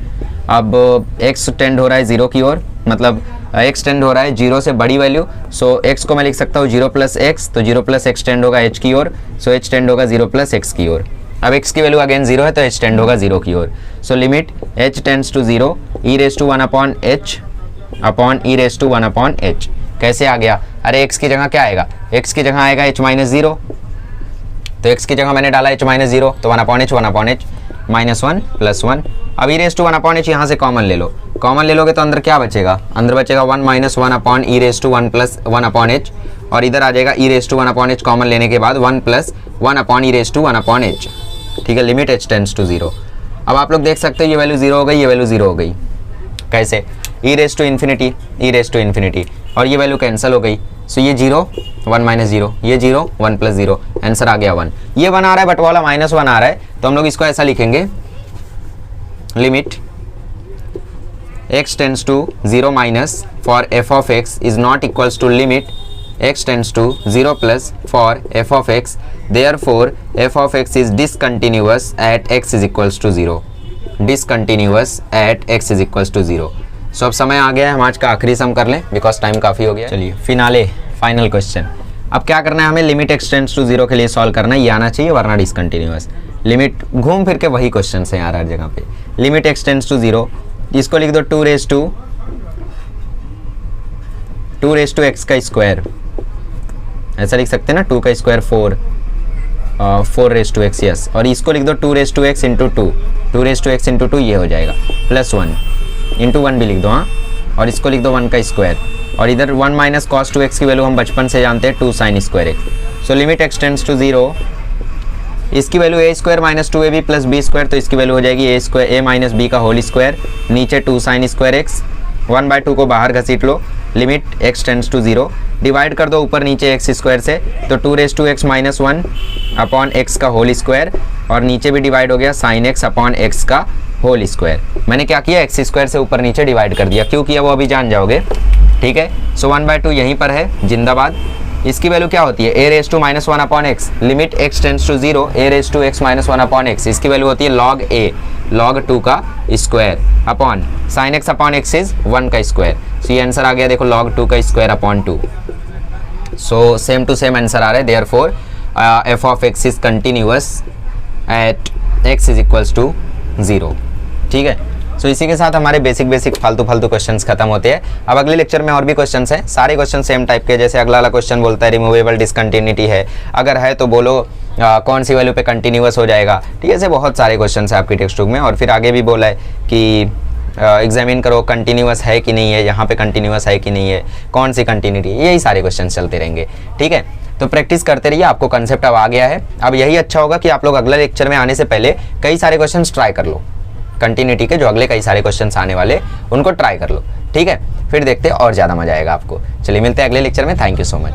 अब x टेंड हो रहा है 0 की ओर, मतलब x टेंड हो रहा है 0 से बड़ी वैल्यू। सो x को मैं लिख सकता हूँ 0 प्लस x, तो 0 प्लस x टेंड होगा h की ओर, सो h टेंड होगा 0 प्लस x की ओर। अब x की वैल्यू अगेन 0 है, तो h टेंड होगा 0 की ओर। So limit h tends to 0 e⁻1/h upon e⁻1/h। कैसे आ गया, अरे x की जगह क्या आएगा, x की जगह आएगा h माइनस 0, तो x की जगह मैंने डाला h माइनस 0, तो 1 अपॉन h माइनस 1 प्लस 1। अब e⁻1/h यहाँ से कॉमन ले लो, कॉमन ले लोगे तो अंदर क्या बचेगा, अंदर बचेगा 1 minus 1 upon e⁻1 plus 1 upon h, और इधर आ जाएगा e⁻1/h कॉमन लेने के बाद 1 प्लस 1 अपॉन e⁻1/h। ठीक है, लिमिट h टेंड्स टू 0। अब आप लोग देख सकते हो ये वैल्यू 0 हो गई, ये वैल्यू 0 हो गई। कैसे, e⁻∞, और ये वैल्यू कैंसिल हो गई। सो ये 0 1 माइनस 0, ये 0 1 प्लस 0, आंसर आ गया 1। ये 1 आ रहा है बट वाला माइनस 1 आ रहा है, तो हम लोग इसको ऐसा लिखेंगे, limit x tends to 0 minus for f of x is not equals to limit x tends to 0 plus for f of x, therefore f of x is discontinuous at x is equals to 0, discontinuous at x is equals to 0। So अब समय आ गया है, हम आज का आखिरी सम कर लें बिकॉज टाइम काफ़ी हो गया। चलिए फिनाले, फाइनल क्वेश्चन। अब क्या करना है हमें, लिमिट एक्सटेंड्स टू 0 के लिए सॉल्व करना है, ये आना चाहिए वरना डिसकंटिन्यूअस। लिमिट घूम फिर के वही क्वेश्चन है यार हर जगह पे। लिमिट एक्सटेंड्स टू 0, इसको लिख दो 2 रेज टू x का स्क्वायर, ऐसा लिख सकते हैं ना, 2 का square 4 raise to x, yes. और इसको लिख दो 2 raise to x into 2 raise to x into 2, ये हो जाएगा प्लस 1 इंटू 1 भी लिख दो, हाँ। और इसको लिख दो 1 का स्क्वायर, और इधर 1 माइनस कॉस 2x की वैल्यू हम बचपन से जानते हैं 2 sine square x। So limit x tends to 0, इसकी value a square minus 2ab plus b square, तो इसकी वैल्यू हो जाएगी a माइनस b का होल स्क्वायर, नीचे 2 साइन स्क्वायर x, 1/2 को बाहर घसीट लो। Limit x tends to 0, divide कर दो ऊपर नीचे x स्क्वायर से, तो 2 raise to x minus 1 upon x का होल स्क्वायर, और नीचे भी डिवाइड हो गया साइन x अपॉन x का होल स्क्वायर। मैंने क्या किया, x स्क्वायर से ऊपर नीचे डिवाइड कर दिया, क्यों किया वो अभी जान जाओगे, ठीक है। सो 1/2 यहीं पर है जिंदाबाद। इसकी वैल्यू क्या होती है, a raise to minus 1 upon x, limit x tends to 0, a raise to x minus 1 upon x, इसकी वैल्यू होती है log a, log 2 का square upon sine x upon x is 1 का स्क्वायर। सो ये आंसर आ गया, देखो log 2 का square upon 2। So same to same answer आ रहा है, therefore f of x is continuous at x is equals to 0, ठीक है। सो इसी के साथ हमारे बेसिक फालतू क्वेश्चंस खत्म होते हैं। अब अगले लेक्चर में और भी क्वेश्चंस हैं, सारे क्वेश्चन सेम टाइप के। जैसे अगला वाला क्वेश्चन बोलता है रिमूवेबल डिसकंटिन्यूटी है, अगर है तो बोलो कौन सी वैल्यू पे कंटिन्यूअस हो जाएगा, ठीक है। ऐसे बहुत सारे क्वेश्चन हैं आपकी टेक्स्ट बुक में। और फिर आगे भी बोला है कि एग्जामिन करो कंटिन्यूअस है कि नहीं है, यहाँ पे कंटिन्यूअस है कि नहीं है, कौन सी कंटिन्यूटी, यही सारे क्वेश्चन चलते रहेंगे, ठीक है। तो प्रैक्टिस करते रहिए, आपको कंसेप्ट अब आ गया है। अब यही अच्छा होगा कि आप लोग अगले लेक्चर में आने से पहले कई सारे क्वेश्चन ट्राई कर लो, कंटिन्यूटी के जो अगले कई सारे क्वेश्चंस आने वाले उनको ट्राई कर लो, ठीक है। फिर देखते हैं और ज़्यादा मजा आएगा आपको। चलिए मिलते हैं अगले लेक्चर में, थैंक यू सो मच।